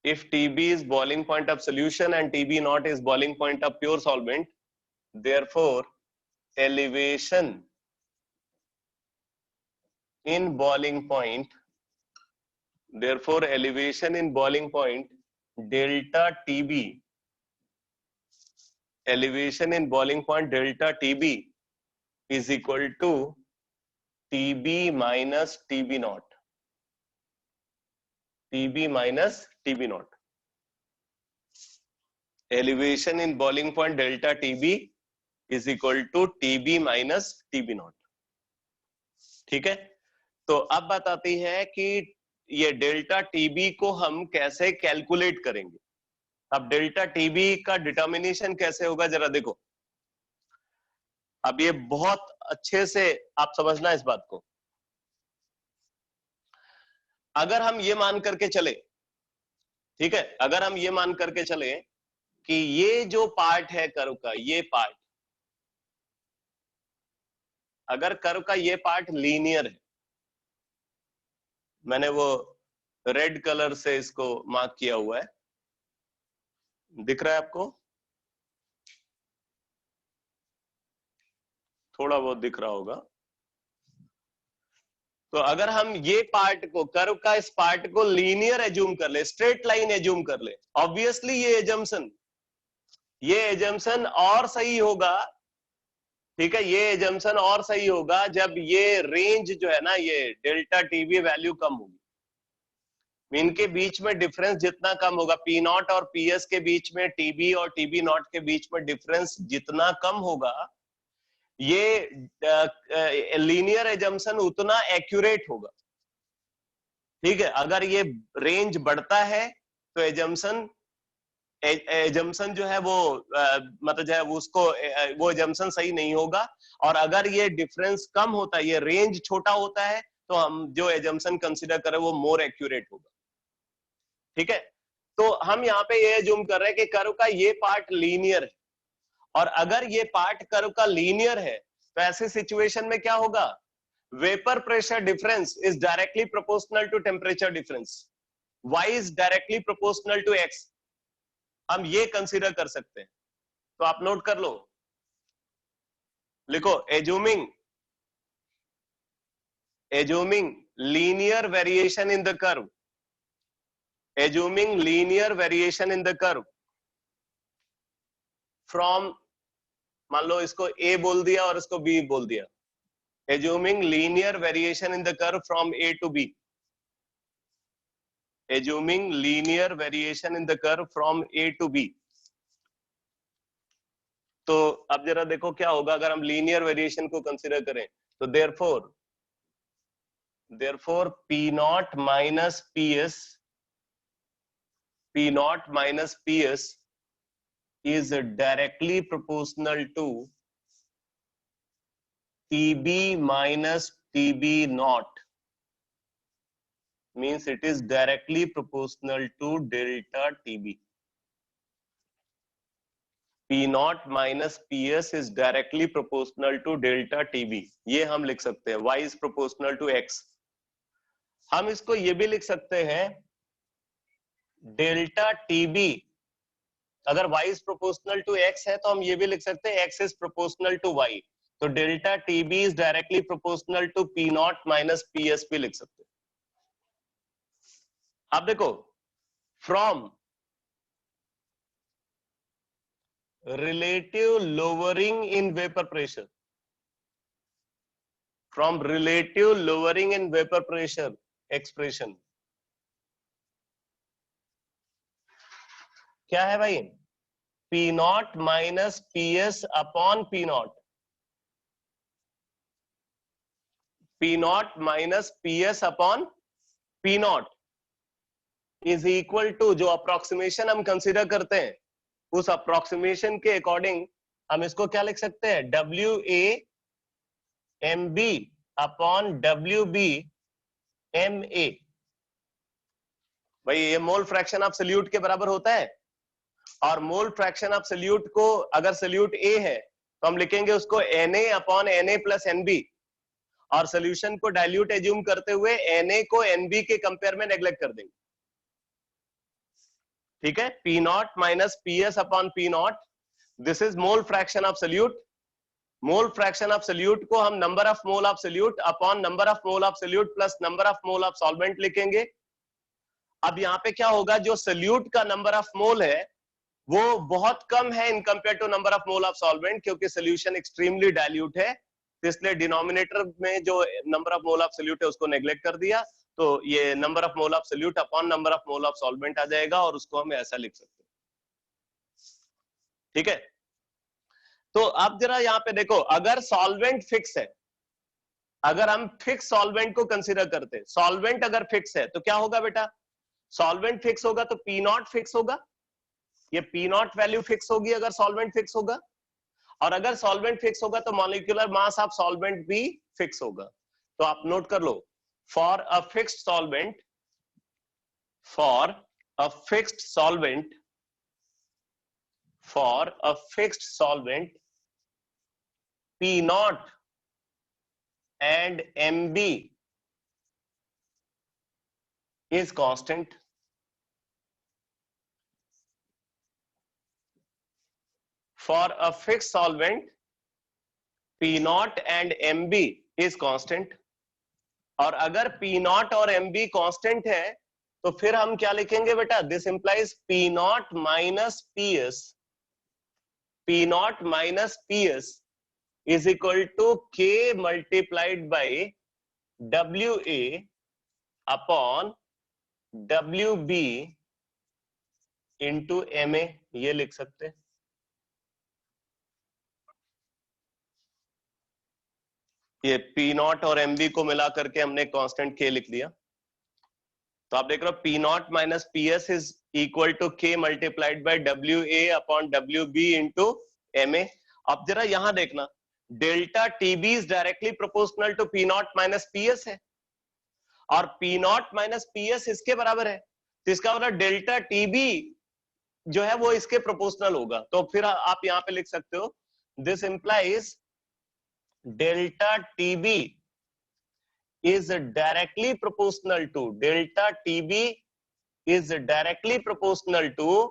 If TB is boiling point of solution and TB naught is boiling point of pure solvent, therefore elevation in boiling point, delta TB, elevation in boiling point delta TB is equal to TB minus TB naught. TB minus TB naught. Elevation in boiling point delta TB is equal to TB minus TB naught. ठीक है, तो अब बात आती है कि ये delta TB को हम कैसे कैलकुलेट करेंगे। अब डेल्टा टीबी का डिटर्मिनेशन कैसे होगा जरा देखो। अब ये बहुत अच्छे से आप समझना इस बात को। अगर हम ये मान करके चले, ठीक है, अगर हम ये मान करके चले कि ये जो पार्ट है कर्व का, ये पार्ट, अगर कर्व का ये पार्ट लीनियर है, मैंने वो रेड कलर से इसको मार्क किया हुआ है, दिख रहा है आपको? थोड़ा बहुत दिख रहा होगा। तो अगर हम ये पार्ट को, कर्व का इस पार्ट को लीनियर एज्यूम कर ले, स्ट्रेट लाइन एज्यूम कर ले, ऑब्वियसली ये एजम्पशन और सही होगा, ठीक है, ये एजम्पशन और सही होगा जब ये रेंज जो है ना, ये डेल्टा टीबी वैल्यू कम होगी। इनके बीच में डिफरेंस जितना कम होगा, पी नॉट और पीएस के बीच में, टीबी और टीबी नॉट के बीच में डिफरेंस जितना कम होगा, ये लीनियर एजम्पशन उतना एक्यूरेट होगा। ठीक है, अगर ये रेंज बढ़ता है तो एजम्पशन जो है वो मतलब जो है उसको वो एजम्पशन सही नहीं होगा, और अगर ये डिफरेंस कम होता है, ये रेंज छोटा होता है, तो हम जो एजम्पशन कंसीडर करें वो मोर एक्यूरेट होगा। ठीक है, तो हम यहाँ पे ये एज्यूम कर रहे हैं कि कर्व का ये पार्ट लीनियर है, और अगर ये पार्ट कर्व का लीनियर है तो ऐसे सिचुएशन में क्या होगा, vapour pressure difference is directly proportional to temperature difference, y is directly proportional to x, हम ये कंसीडर कर सकते हैं। तो आप नोट कर लो, लिखो assuming linear variation in the curve, assuming linear variation in the curve from, मान लो इसको A बोल दिया और इसको B बोल दिया, assuming linear variation in the curve from A to B, assuming linear variation in the curve from A to B, तो अब जरा देखो क्या होगा अगर हम लीनियर वेरिएशन को कंसीडर करें। तो therefore P naught minus PS is directly proportional to TB minus TB naught, means it is directly proportional to delta TB. P naught minus PS is directly proportional to delta TB, ये हम लिख सकते हैं। Y is proportional to X। हम इसको ये भी लिख सकते हैं, डेल्टा टीबी अगर y is proportional to x है तो हम ये भी लिख सकते हैं x is proportional to y, तो delta TB is directly proportional to P naught minus P S भी लिख सकते हैं। आप देखो, from relative lowering in vapour pressure, from relative lowering in vapour pressure expression क्या है भाई, P naught minus P S upon P naught, P naught minus P S upon P naught is equal to, जो approximation हम consider करते हैं उस approximation के according हम इसको क्या लिख सकते हैं, W A M B upon W B M A. भाई ये मोल फ्रैक्शन ऑफ सल्यूट के बराबर होता है, और मोल फ्रैक्शन ऑफ सल्यूट को अगर सल्यूट ए है तो हम लिखेंगे उसको Na upon Na plus Nb, और सोल्यूशन को डाइल्यूट एज्यूम करते हुए Na को Nb के कंपेयर में नेग्लेक्ट कर देंगे। ठीक है, P naught minus P S upon P not, this is mole fraction of solute. Mole fraction of solute को हम number of mole of solute upon number of mole of salute plus number of mole of solvent लिखेंगे। अब यहाँ पे क्या होगा, जो salute का नंबर ऑफ मोल है वो बहुत कम है in compare to number of mole of solvent, क्योंकि सोल्यूशन एक्सट्रीमली डाइल्यूट है, तो इसलिए डिनोमिनेटर में जो number of mole of solute है उसको नेग्लेक्ट कर दिया, तो ये number of mole of solute upon number of mole of solvent आ जाएगा, और उसको हम ऐसा लिख सकते हैं। ठीक है, तो अब जरा यहाँ पे देखो, अगर सॉल्वेंट फिक्स है, अगर हम फिक्स सॉल्वेंट को कंसीडर करते हैं, सॉल्वेंट अगर फिक्स है तो क्या होगा बेटा, सॉल्वेंट फिक्स होगा तो पी नॉट फिक्स होगा, ये पी नॉट वैल्यू फिक्स होगी अगर सॉल्वेंट फिक्स होगा, और अगर सॉल्वेंट फिक्स होगा तो मॉलिक्यूलर मास ऑफ सॉल्वेंट भी फिक्स होगा। तो आप नोट कर लो, for a fixed solvent, for a fixed solvent, for a fixed solvent, P naught and MB is constant. For a fixed solvent, P naught and MB is constant. और अगर P naught और MB constant है तो फिर हम क्या लिखेंगे बेटा, this implies P naught minus PS, P naught minus PS is equal to K multiplied by WA upon WB into MA, ये लिख सकते हैं। ये P नॉट और MB को मिला करके हमने कांस्टेंट K लिख दिया। तो आप देख रहे हो P naught minus PS is equal to K multiplied by WA upon WB into MA। अब जरा यहां देखना, delta TB is directly proportional to P naught minus PS है, और P नॉट माइनस PS इसके बराबर है, तो इसका मतलब डेल्टा TB जो है वो इसके प्रोपोर्शनल होगा। तो फिर आप यहां पे लिख सकते हो, this implies delta TB is directly proportional to, delta TB is directly proportional to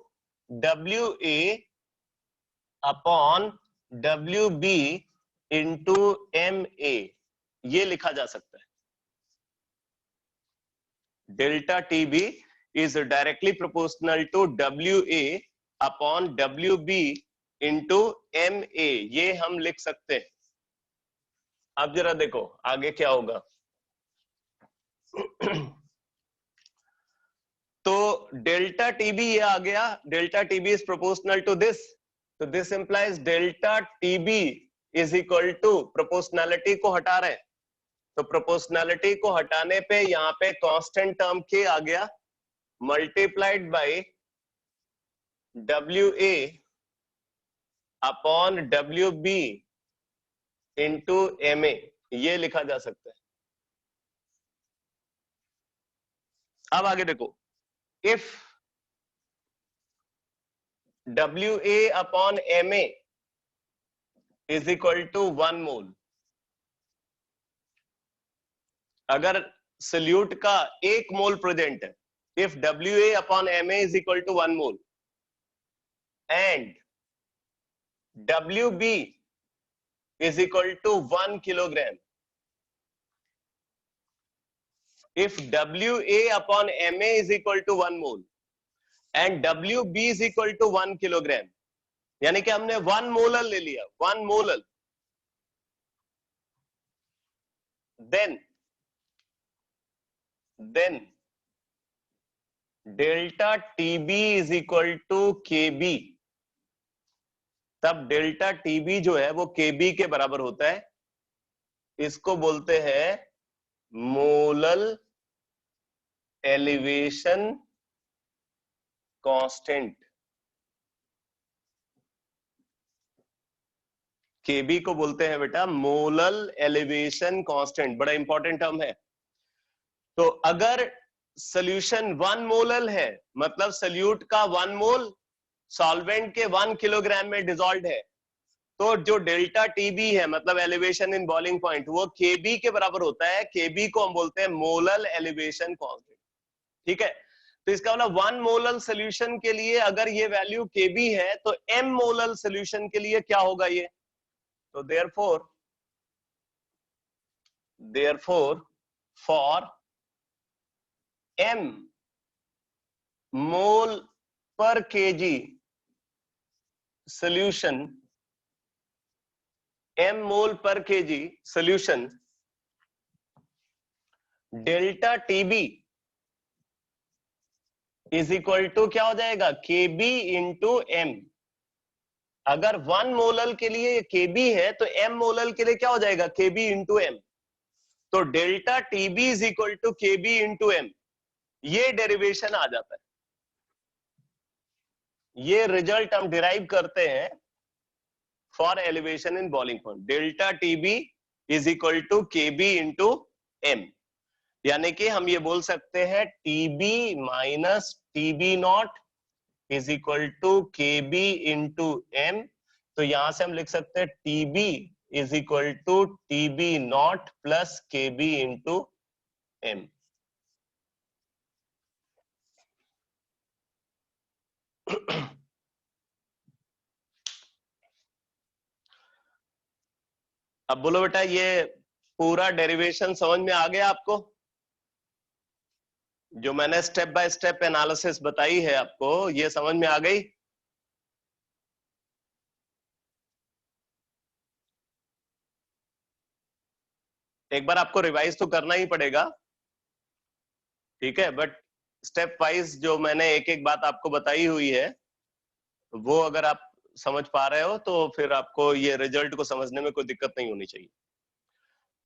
WA upon WB into MA, ये लिखा जा सकता है। delta TB is directly proportional to WA upon WB into MA, ये हम लिख सकते हैं। अब जरा देखो आगे क्या होगा। तो डेल्टा टीबी ये आ गया, delta TB is proportional to this, तो this implies delta TB is equal to, proportionality को हटा रहे हैं, तो प्रोपोर्शनैलिटी को हटाने पे यहाँ पे कांस्टेंट टर्म के आ गया multiplied by WA upon WB into MA, ये लिखा जा सकता है। अब आगे देखो, if WA upon MA is equal to 1 mole, अगर सोल्यूट का 1 मोल प्रेजेंट है, if WA upon MA is equal to 1 mole and WB is equal to 1 kilogram. If WA upon MA is equal to 1 mole and WB is equal to 1 kilogram, यानी कि हमने 1 molar ले लिया, 1 molar, then delta TB is equal to KB, तब delta TB जो है वो केबी के बराबर होता है, इसको बोलते हैं मोलल एलिवेशन कांस्टेंट। केबी को बोलते हैं बेटा मोलल एलिवेशन कांस्टेंट, बड़ा इंपॉर्टेंट टर्म है। तो अगर सोल्यूशन 1 मोलल है, मतलब सोल्यूट का 1 मोल सॉल्वेंट के 1 किलोग्राम में डिसॉल्व है, तो जो डेल्टा टीबी है मतलब एलिवेशन इन बॉइलिंग पॉइंट, वो केबी के बराबर होता है। केबी को हम बोलते हैं मोलल एलिवेशन कांस्टेंट, ठीक है। तो इसका मतलब 1 मोलल सोल्यूशन के लिए अगर ये वैल्यू केबी है तो m मोलल सोल्यूशन के लिए क्या होगा ये, तो therefore for m mole per kg solution, m mole per kg solution, delta TB is equal to क्या हो जाएगा, KB इंटू M अगर 1 मोलल के लिए ये Kb है तो m मोलल के लिए क्या हो जाएगा, Kb इंटू m। तो delta Tb is equal to Kb into m, ये डेरिवेशन आ जाता है। ये रिजल्ट हम डिराइव करते हैं for elevation in boiling point. Delta Tb is equal to Kb into m, यानी कि हम ये बोल सकते हैं Tb minus Tb naught is equal to Kb into m। तो यहां से हम लिख सकते हैं Tb is equal to Tb naught plus Kb into m। अब बोलो बेटा, ये पूरा डेरिवेशन समझ में आ गया आपको? जो मैंने स्टेप बाय स्टेप एनालिसिस बताई है आपको, ये समझ में आ गई? एक बार आपको रिवाइज तो करना ही पड़ेगा, ठीक है, बट स्टेप वाइज जो मैंने एक एक बात आपको बताई हुई है, वो अगर आप समझ पा रहे हो तो फिर आपको ये रिजल्ट को समझने में कोई दिक्कत नहीं होनी चाहिए।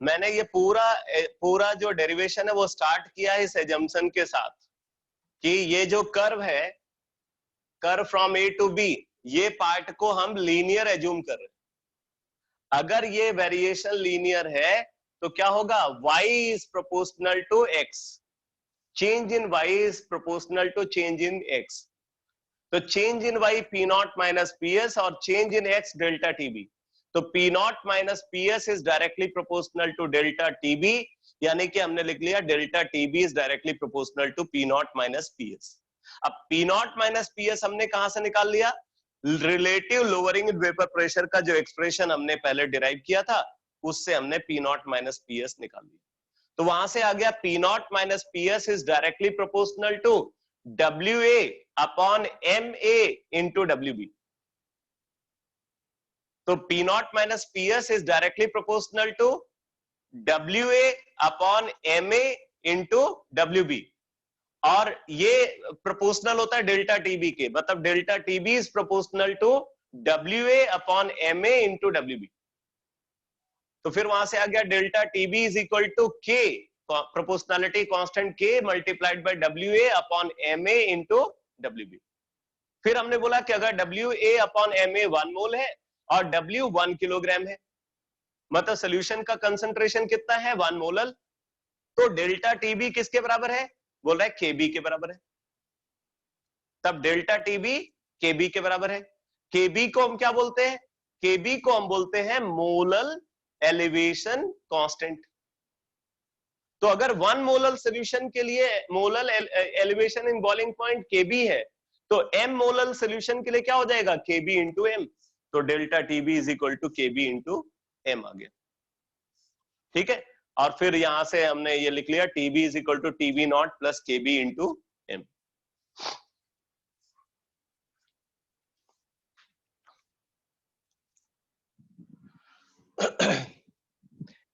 मैंने ये पूरा जो डेरिवेशन है वो स्टार्ट किया है इस एजम्पशन के साथ कि ये जो कर्व है, curve from A to B, ये पार्ट को हम लीनियर एज्यूम कर रहे हैं। अगर ये वेरिएशन लीनियर है तो क्या होगा, y is proportional to x, change in y is proportional to change in x। तो change in y p naught minus ps और change in x delta tb। तो p naught minus ps is directly proportional to delta tb, यानी कि हमने लिख लिया delta tb is directly proportional to p naught minus ps। अब p naught minus ps हमने कहां से निकाल लिया, relative lowering in vapour pressure का जो एक्सप्रेशन हमने पहले डिराइव किया था उससे हमने p नॉट माइनस ps निकाल लिया। तो वहां से आ गया p naught minus ps is directly proportional to WA upon MA into WB। तो P naught minus PS is directly proportional to WA upon MA into WB, और ये प्रोपोर्शनल होता है डेल्टा TB के, मतलब delta TB is proportional to WA upon MA into WB। तो फिर वहां से आ गया delta TB is equal to K, proportionality constant K multiplied by WA upon MA into WB। फिर हमने बोला कि अगर WA अपॉन MA 1 मोल है और W 1 किलोग्राम है, मतलब सोल्यूशन का कंसंट्रेशन कितना है, 1 मोलल, तो डेल्टा TB किसके बराबर है, बोल रहा है KB के बराबर है। तब डेल्टा TB KB के बराबर है। KB को हम क्या बोलते हैं, KB को हम बोलते हैं मोलल एलिवेशन कांस्टेंट। तो अगर 1 मोलल सॉल्यूशन के लिए molal elevation in boiling point Kb है, तो m मोलल सॉल्यूशन के लिए क्या हो जाएगा, Kb इंटू m। तो delta TB is equal to Kb into m आ गया, ठीक है। और फिर यहां से हमने ये लिख लिया TB is equal to TB naught plus Kb into m।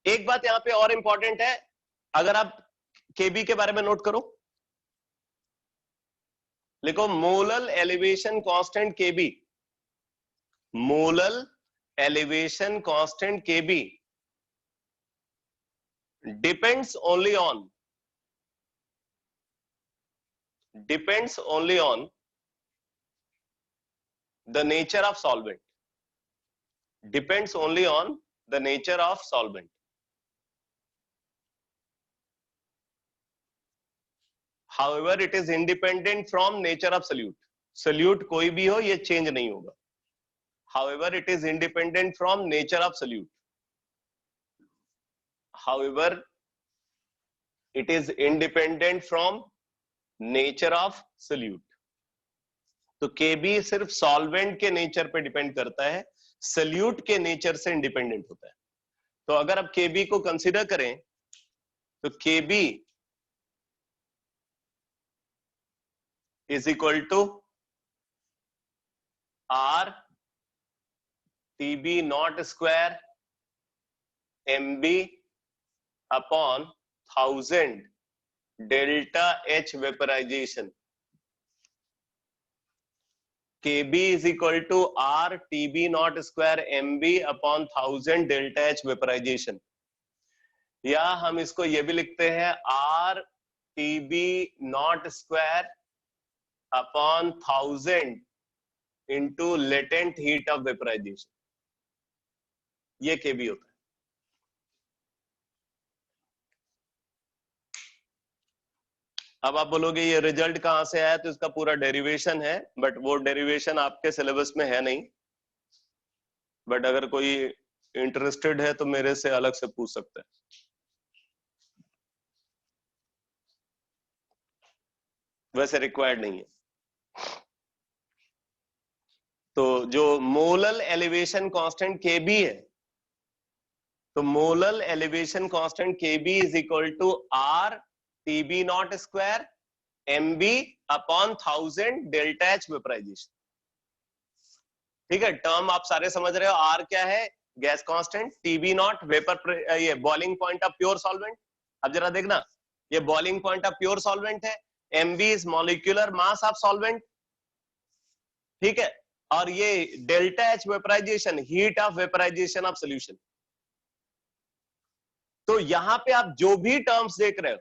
एक बात यहां पे और इंपॉर्टेंट है, अगर आप Kb के बारे में नोट करो, लिखो molal elevation constant Kb, molal elevation constant Kb depends only on the nature of solvent, depends only on the nature of solvent। However, it is independent from nature of solute। solute कोई भी हो, ये change नहीं होगा। However, it is independent from nature of solute। However, it is independent from nature of solute। तो Kb सिर्फ solvent के nature पे डिपेंड करता है, सल्यूट के नेचर से इंडिपेंडेंट होता है। तो अगर आप Kb को कंसीडर करें तो Kb is equal to R TB naught square MB upon 1000 delta H vaporisation. Kb is equal to R Tb naught square Mb upon 1000 delta H vaporization, या हम इसको ये भी लिखते हैं R Tb naught square upon 1000 into latent heat of vaporization. ये Kb होता है. अब आप बोलोगे ये रिजल्ट कहां से आया, तो इसका पूरा डेरिवेशन है, बट वो डेरिवेशन आपके सिलेबस में है नहीं, बट अगर कोई इंटरेस्टेड है तो मेरे से अलग से पूछ सकता है. वैसे रिक्वायर्ड नहीं है. तो जो मोलल एलिवेशन कांस्टेंट Kb है, तो molal elevation constant Kb is equal to R Tb naught square Mb upon 1000 delta H vaporisation. ठीक है, टर्म आप सारे समझ रहे हो. R क्या है? Gas constant. Tb naught vapour, ये boiling point of pure solvent. अब जरा देखना, ये boiling point of pure solvent है. Mb is molecular mass of solvent. ठीक है, और ये delta H vaporisation, heat of vaporisation of solution. तो यहां पे आप जो भी टर्म्स देख रहे हो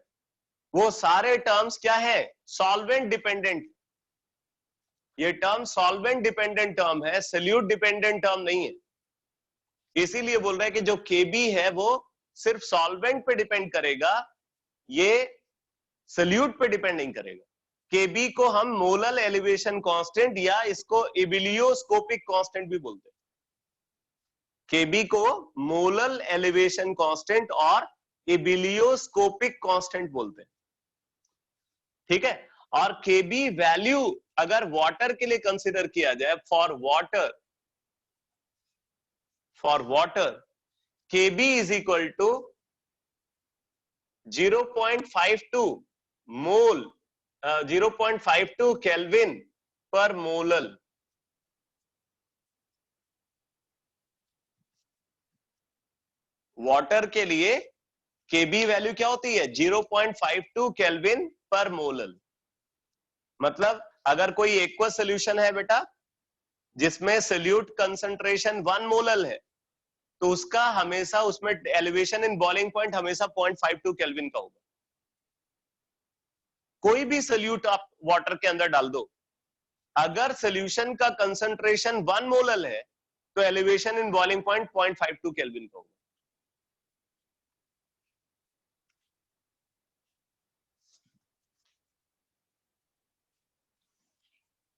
वो सारे टर्म्स क्या है? Solvent dependent. ये टर्म सॉल्वेंट डिपेंडेंट टर्म है, सोल्यूट डिपेंडेंट टर्म नहीं है. इसीलिए बोल रहे हैं कि जो Kb है वो सिर्फ सॉल्वेंट पे डिपेंड करेगा, ये सोल्यूट पे डिपेंड नहीं करेगा. Kb को हम मोलल एलिवेशन कांस्टेंट या इसको इबिलियोस्कोपिक कांस्टेंट भी बोलते हैं. Kb को मोलल एलिवेशन कांस्टेंट और इबिलियोस्कोपिक कांस्टेंट बोलते हैं. ठीक है, और Kb वैल्यू अगर वाटर के लिए कंसीडर किया जाए, for water Kb is equal to 0.52 mole, 0.52 kelvin per molal. Water के लिए Kb वैल्यू क्या होती है? 0.52 केल्विन पर मोलल. मतलब अगर कोई एक्वस सॉल्यूशन है बेटा जिसमें सोल्यूट कंसंट्रेशन 1 मोलल है, तो उसका हमेशा उसमें एलिवेशन इन बॉइलिंग पॉइंट हमेशा 0.52 केल्विन का होगा. कोई भी सोल्यूट आप वाटर के अंदर डाल दो, अगर सोल्यूशन का कंसंट्रेशन 1 मोलल है तो elevation in boiling point 0.52 kelvin का होगा.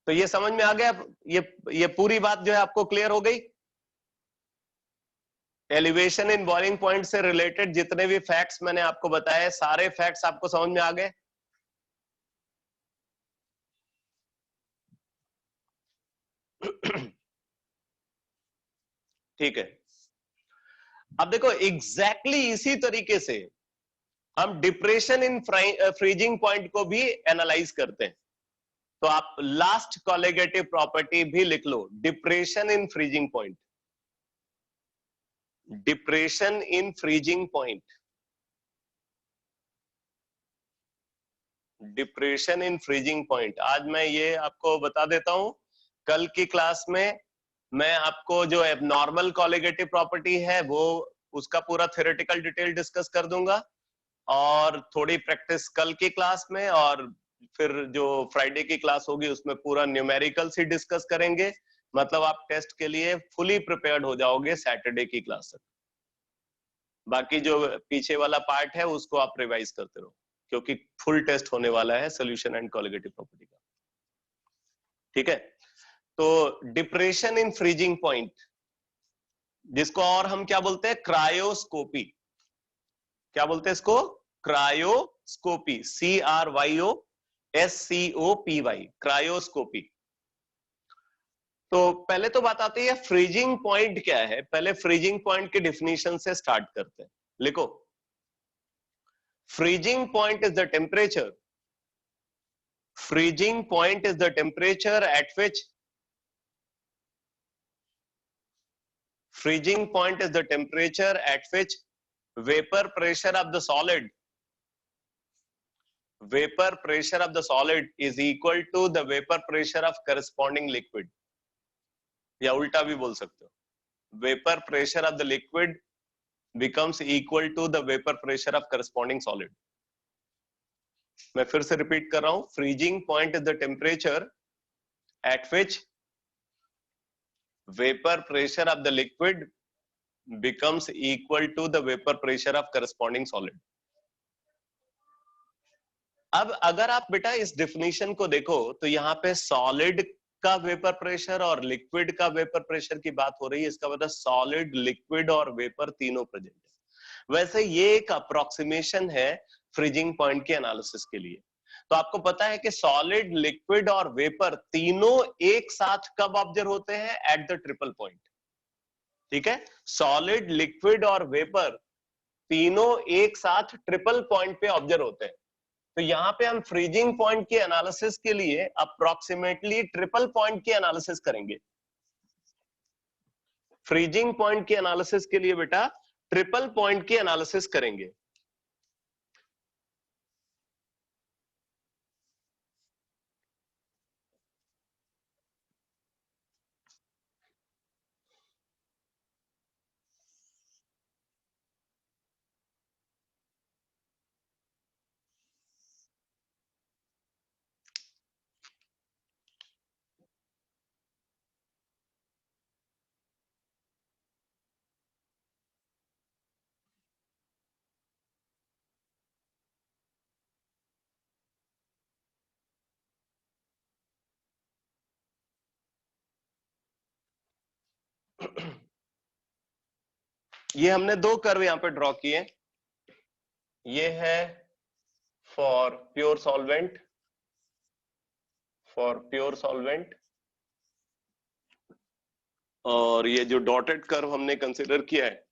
तो ये समझ में आ गया? ये पूरी बात जो है आपको क्लियर हो गई? एलिवेशन इन बॉइलिंग पॉइंट से रिलेटेड जितने भी फैक्ट्स मैंने आपको बताए, सारे फैक्ट्स आपको समझ में आ गए? ठीक है. अब देखो एग्जैक्टली इसी तरीके से हम डिप्रेशन इन फ्रीजिंग पॉइंट को भी एनालाइज करते हैं. तो आप लास्ट कॉलिगेटिव प्रॉपर्टी भी लिख लो, depression in freezing point. Depression in freezing point, depression in freezing point. आज मैं ये आपको बता देता हूं, कल की क्लास में मैं आपको जो एबनॉर्मल कॉलिगेटिव प्रॉपर्टी है वो उसका पूरा थ्योरेटिकल डिटेल डिस्कस कर दूंगा, और थोड़ी प्रैक्टिस कल की क्लास में, और फिर जो फ्राइडे की क्लास होगी उसमें पूरा न्यूमेरिकल्स ही डिस्कस करेंगे. मतलब आप टेस्ट के लिए फुली प्रिपेयर्ड हो जाओगे सैटरडे की क्लास तक. बाकी जो पीछे वाला पार्ट है उसको आप रिवाइज करते रहो, क्योंकि फुल टेस्ट होने वाला है सोल्यूशन एंड कॉलिगेटिव प्रॉपर्टी का. ठीक है, तो डिप्रेशन इन फ्रीजिंग पॉइंट, जिसको और हम क्या बोलते हैं? क्रायोस्कोपी. क्या बोलते हैं इसको? क्रायोस्कोपी. CRYOSCOPY, क्रायोस्कोपी. तो पहले तो बात आती है फ्रीजिंग पॉइंट क्या है. पहले फ्रीजिंग पॉइंट की डिफिनीशन से स्टार्ट करते हैं. लिखो, freezing point is the temperature, freezing point is the temperature at which, freezing point is the temperature at which vapor pressure of the solid, vapor pressure of the solid is equal to the vapor pressure of corresponding liquid, या उल्टा भी बोल सकते हो, vapor pressure of the liquid becomes equal to the vapor pressure of corresponding solid. मैं फिर से repeat कर रहा हूं, freezing point is the temperature at which vapor pressure of the liquid becomes equal to the vapor pressure of corresponding solid. अब अगर आप बेटा इस डेफिनेशन को देखो तो यहाँ पे सॉलिड का वेपर प्रेशर और लिक्विड का वेपर प्रेशर की बात हो रही है, इसका मतलब सॉलिड, लिक्विड और वेपर तीनों प्रेजेंट है। वैसे ये एक अप्रोक्सीमेशन है फ्रीजिंग पॉइंट के एनालिसिस के लिए। तो आपको पता है कि सॉलिड, लिक्विड और वेपर तीनों एक साथ कब ऑब्जर्व होते हैं? At the triple point. ठीक है, सॉलिड, लिक्विड और वेपर तीनों एक साथ ट्रिपल पॉइंट पे ऑब्जर्व होते हैं। तो यहाँ पे हम फ्रीजिंग पॉइंट के एनालिसिस के लिए अप्रोक्सीमेटली ट्रिपल पॉइंट के एनालिसिस करेंगे। फ्रीजिंग पॉइंट के एनालिसिस के लिए बेटा ट्रिपल पॉइंट के एनालिसिस करेंगे। ये हमने दो कर्व यहां पे ड्रॉ किए। ये है फॉर प्योर सॉल्वेंट, और ये जो डॉटेड कर्व हमने कंसीडर किया है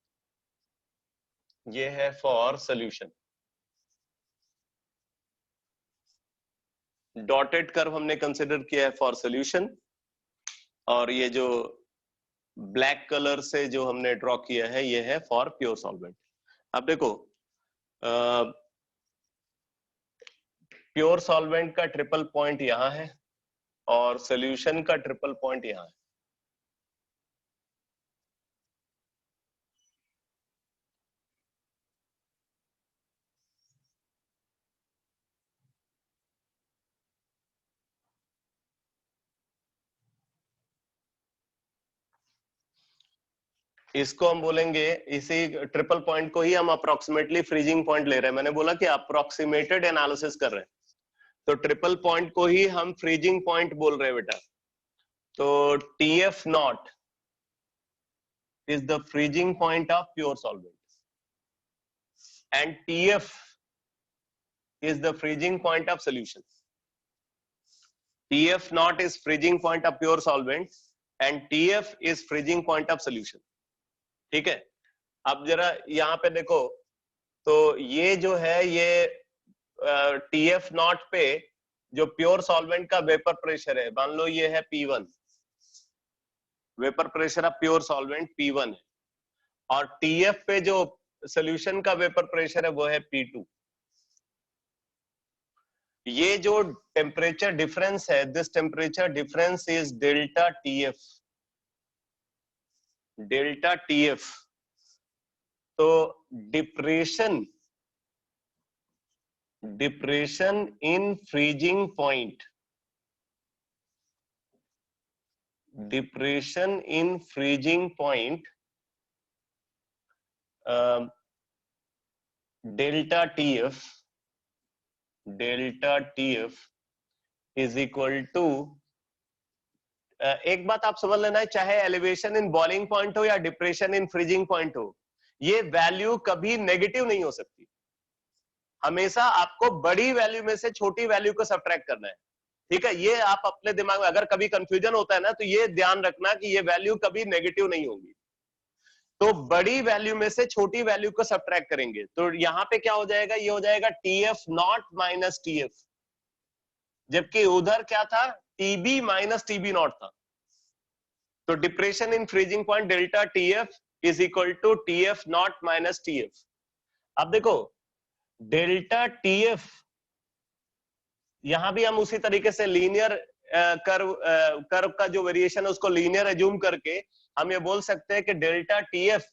ये है फॉर सॉल्यूशन। डॉटेड कर्व हमने कंसीडर किया है फॉर सॉल्यूशन, और ये जो ब्लैक कलर से जो हमने ड्रॉ किया है ये है फॉर प्योर सॉल्वेंट। अब देखो प्योर सॉल्वेंट का ट्रिपल पॉइंट यहां है और सॉल्यूशन का ट्रिपल पॉइंट यहां है। इसको हम बोलेंगे, इसी ट्रिपल पॉइंट को ही हम अप्रोक्सीमेटली फ्रीजिंग पॉइंट ले रहे हैं। मैंने बोला कि अप्रोक्सीमेटेड एनालिसिस कर रहे हैं, तो ट्रिपल पॉइंट को ही हम फ्रीजिंग पॉइंट बोल रहे हैं बेटा। तो TF not is the freezing point of pure solvent and TF is the freezing point of solution. TF naught is freezing point of pure solvent and TF is freezing point of solution. ठीक है, अब जरा यहाँ पे देखो, तो ये जो है ये TF नॉट पे जो प्योर सॉल्वेंट का वेपर प्रेशर है, मान लो ये है P1, vapour pressure of pure solvent P1 है, और TF पे जो सॉल्यूशन का वेपर प्रेशर है वो है P2। ये जो टेम्परेचर डिफरेंस है, this temperature difference is delta TF, delta TF। तो depression in freezing point, depression in freezing point delta TF is equal to एक बात आप समझ लेना है, चाहे एलिवेशन इन बॉइलिंग पॉइंट हो या डिप्रेशन इन फ्रीजिंग पॉइंट हो, ये वैल्यू कभी नेगेटिव नहीं हो सकती। हमेशा आपको बड़ी वैल्यू में से छोटी वैल्यू को सब्ट्रैक्ट करना है। ठीक है, ये आप अपने दिमाग में, अगर कभी कंफ्यूजन होता है ना, तो ये ध्यान रखना कि ये वैल्यू कभी नेगेटिव नहीं होगी। तो बड़ी वैल्यू में से छोटी वैल्यू को सब्ट्रैक्ट करेंगे, तो यहाँ पे क्या हो जाएगा? ये हो जाएगा TF नॉट माइनस TF, जबकि उधर क्या था? TB माइनस TB नॉट था। तो depression in freezing point delta TF is equal to TF naught minus TF। अब देखो डेल्टा TF यहां भी हम उसी तरीके से लीनियर कर्व का जो वेरिएशन है उसको लीनियर एज्यूम करके हम ये बोल सकते हैं कि delta TF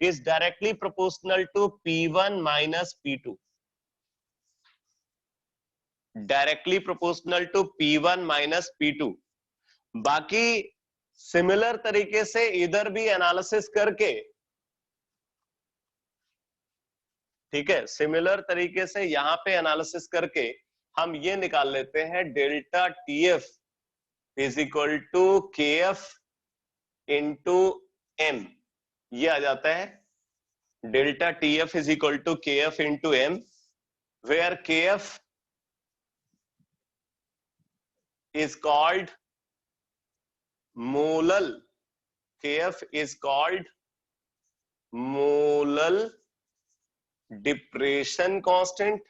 is directly proportional to P1 minus P2, directly proportional to P1 minus P2। बाकी सिमिलर तरीके से इधर भी एनालिसिस करके, ठीक है, सिमिलर तरीके से यहां पे एनालिसिस करके हम ये निकाल लेते हैं delta TF is equal to KF into M। ये आ जाता है delta TF is equal to KF into M, where KF is called molal, KF is called molal depression constant,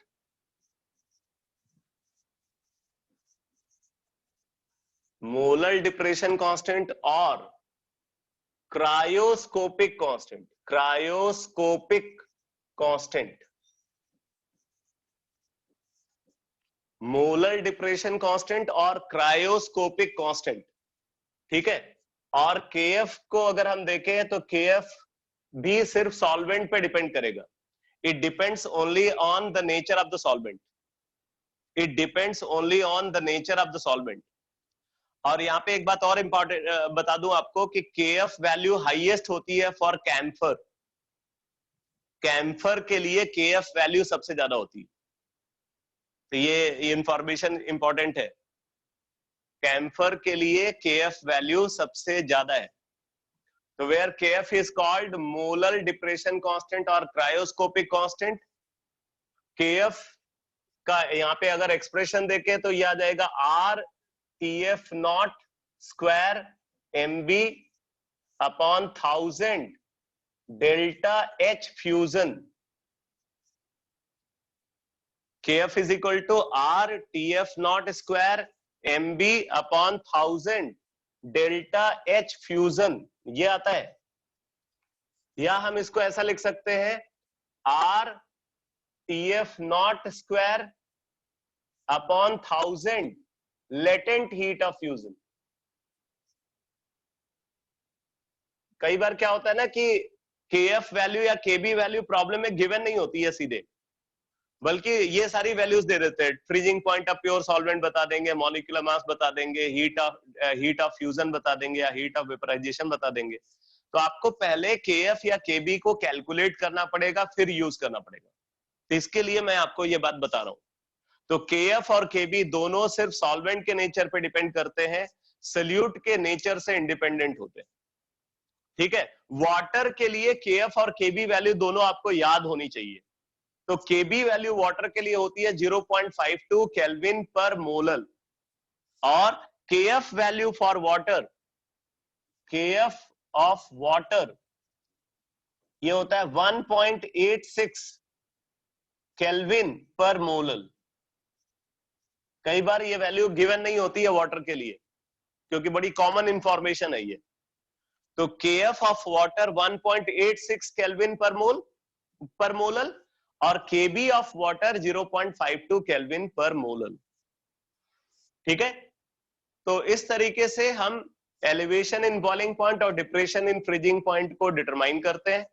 molar depression constant और cryoscopic constant, cryoscopic constant. Molar depression constant और cryoscopic constant, ठीक है। और KF को अगर हम देखें तो KF भी सिर्फ सॉल्वेंट पे डिपेंड करेगा। It depends only on the nature of the solvent, it depends only on the nature of the solvent. और यहाँ पे एक बात और इंपॉर्टेंट बता दूं आपको कि KF वैल्यू हाईएस्ट होती है फॉर कैम्फर, कैम्फर के लिए KF वैल्यू सबसे ज्यादा होती है। तो ये इंफॉर्मेशन इंपॉर्टेंट है, कैम्फर के लिए KF वैल्यू सबसे ज्यादा है। तो where KF is called molar depression constant और क्रायोस्कोपिक कांस्टेंट, KF का यहाँ पे अगर एक्सप्रेशन देखें तो यह आ जाएगा RTF not square MB upon 1000 delta H fusion. KF is equal to RTF not square MB upon 1000 delta H fusion, ये आता है। या हम इसको ऐसा लिख सकते हैं RTF not square upon 1000 latent heat of fusion. कई बार क्या होता है ना कि KF वैल्यू या KB वैल्यू प्रॉब्लम में गिवन नहीं होती है सीधे, बल्कि ये सारी वैल्यूज दे देते हैं। Freezing point of pure solvent बता देंगे, मॉलिक्यूलर मास बता देंगे, हीट ऑफ फ्यूजन बता देंगे या हीट ऑफ वेपराइजेशन बता देंगे। तो आपको पहले KF या KB को कैलकुलेट करना पड़ेगा, फिर यूज करना पड़ेगा। तो इसके लिए मैं आपको ये बात बता रहा हूं। तो KF और KB दोनों सिर्फ सॉल्वेंट के नेचर पे डिपेंड करते हैं, सॉल्यूट के नेचर से इंडिपेंडेंट होते हैं, ठीक है। वाटर के लिए KF और KB वैल्यू दोनों आपको याद होनी चाहिए। तो KB वैल्यू वाटर के लिए होती है 0.52 केल्विन पर मोलल, और KF value for water, KF of water ये होता है 1.86 केल्विन पर मोलल। कई बार ये वैल्यू गिवन नहीं होती है वाटर के लिए, क्योंकि बड़ी कॉमन इंफॉर्मेशन है ये। तो KF of water 1.86 kelvin per molal और KB of water 0.52 kelvin per molal, ठीक है। तो इस तरीके से हम एलिवेशन इन बॉइलिंग पॉइंट और डिप्रेशन इन फ्रीजिंग पॉइंट को डिटरमाइन करते हैं।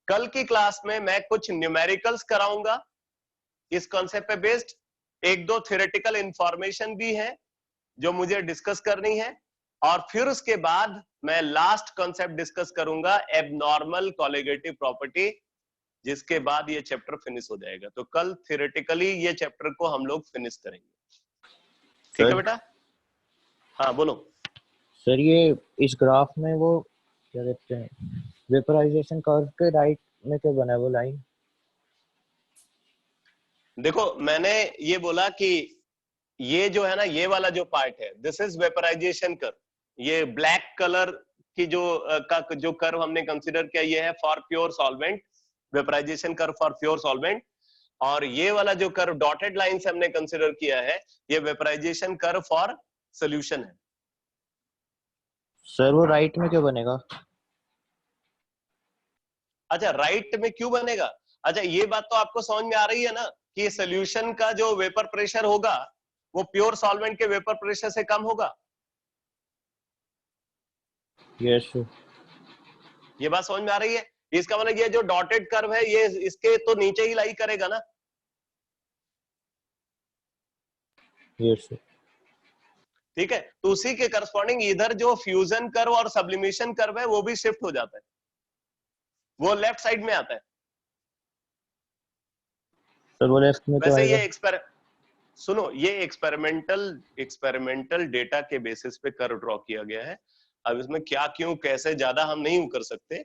कल की क्लास में मैं कुछ न्यूमेरिकल्स कराऊंगा इस कॉन्सेप्ट पे बेस्ड, एक दो थ्योरेटिकल इंफॉर्मेशन भी है जो मुझे डिस्कस करनी है, और फिर उसके बाद मैं लास्ट कॉन्सेप्ट डिस्कस करूंगा एबनॉर्मल कोलिगेटिव प्रॉपर्टी, जिसके बाद ये चैप्टर फिनिश हो जाएगा। तो कल थ्योरेटिकली ये चैप्टर को हम लोग फिनिश करेंगे, ठीक है बेटा। हाँ बोलो सर। ये इस ग्राफ में वो क्या कहते हैं, वेपराइजेशन कर्व के राइट में क्या बना है वो लाइन? देखो मैंने ये बोला कि ये जो है ना, ये वाला जो पार्ट है, दिस इज वेपराइजेशन कर्व। ये ब्लैक कलर की जो कर्व हमने कंसीडर किया, ये है for pure solvent, vaporisation curve for pure solvent. और ये वाला जो कर्व डॉटेड लाइन से हमने कंसीडर किया है, ये वेपराइजेशन कर्व फॉर सॉल्यूशन है। सर वो राइट में क्यों बनेगा? अच्छा, राइट में क्यों बनेगा? अच्छा, ये बात तो आपको समझ में आ रही है ना कि सॉल्यूशन का जो वेपर प्रेशर होगा वो प्योर सॉल्वेंट के वेपर प्रेशर से कम होगा। Yes sir. ये बात समझ में आ रही है? इसका मतलब ये जो डॉटेड कर्व है ये इसके तो नीचे ही लाई करेगा ना। Yes sir. ठीक है, तो उसी के करस्पॉन्डिंग इधर जो फ्यूजन कर्व और सब्लिमेशन कर्व है वो भी शिफ्ट हो जाता है, वो लेफ्ट साइड में आता है। सर वो लेफ्ट में तो वैसे आएगा। सुनो, ये एक्सपेरिमेंटल डेटा के बेसिस पे कर्व ड्रॉ किया गया है। अब इसमें क्या क्यों कैसे ज्यादा हम नहीं कर सकते,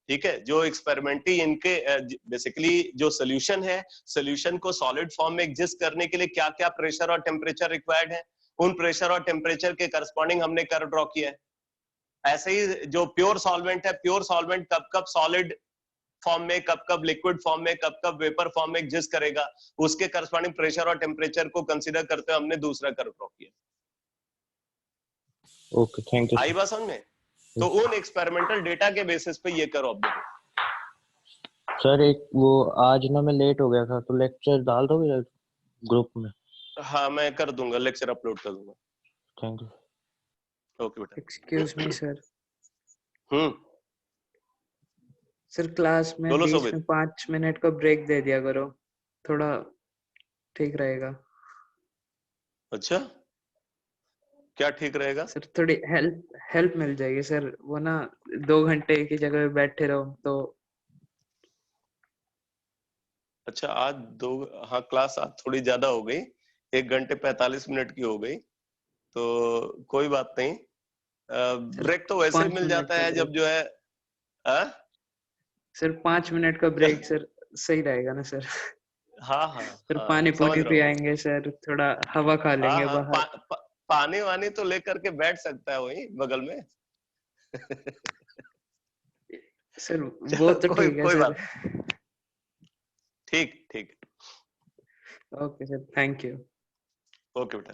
ठीक है। जो एक्सपेरिमेंटी इनके बेसिकली जो सोल्यूशन है, सोल्यूशन को सॉलिड फॉर्म में एग्जिस्ट करने के लिए क्या क्या प्रेशर और टेम्परेचर रिक्वायर्ड है, उन प्रेशर और टेम्परेचर के करस्पॉन्डिंग हमने कर्व ड्रॉ किया है। ऐसे ही जो प्योर सॉल्वेंट है, प्योर सॉल्वेंट कब कब सॉलिड फॉर्म में, कब कब लिक्विड फॉर्म में, कब कब वेपर फॉर्म में एग्जिस्ट करेगा, उसके करस्पॉन्डिंग प्रेशर और टेम्परेचर को कंसीडर करते हुए हमने दूसरा कर्व ड्रॉ किया। ओके, थैंक यू आई बात समझ में? तो उन एक्सपेरिमेंटल डेटा के बेसिस पे ये कर्व ऑब्जर्व। सर। एक वो आज ना मैं लेट हो गया था, तो लेक्चर डाल दोगे ग्रुप में? हाँ मैं कर दूंगा, लेक्चर अपलोड कर दूंगा। Thank you. ओके बेटा। Excuse me sir. Hmm, sir class में बोलो बीच सोबित। में 5 मिनट का ब्रेक दे दिया करो, थोड़ा ठीक रहेगा। अच्छा, क्या ठीक रहेगा? सर थोड़ी हेल्प मिल जाएगी सर, वो ना 2 घंटे एक ही जगह पे बैठे रहो तो। अच्छा आज दो, हाँ क्लास आज थोड़ी ज्यादा हो गई, 1 घंटे 45 मिनट की हो गई, तो कोई बात नहीं। सर ब्रेक तो वैसे 5 मिल मिनट जाता का है ब्रेक जब जो है। हाँ सर, 5 मिनट का ब्रेक सर सही रहेगा ना सर? हाँ हाँ फिर हाँ, पानी समझ पूनी रहा पी हूँ। आएंगे सर, थोड़ा हवा खा हाँ लेंगे हाँ, बाहर। पानी वानी तो लेकर के बैठ सकता है वही बगल में। सर वो चलो तो कोई ठीक है कोई सर। बात नहीं। ठीक ठीक। Okay sir, thank you. Okay बेटा।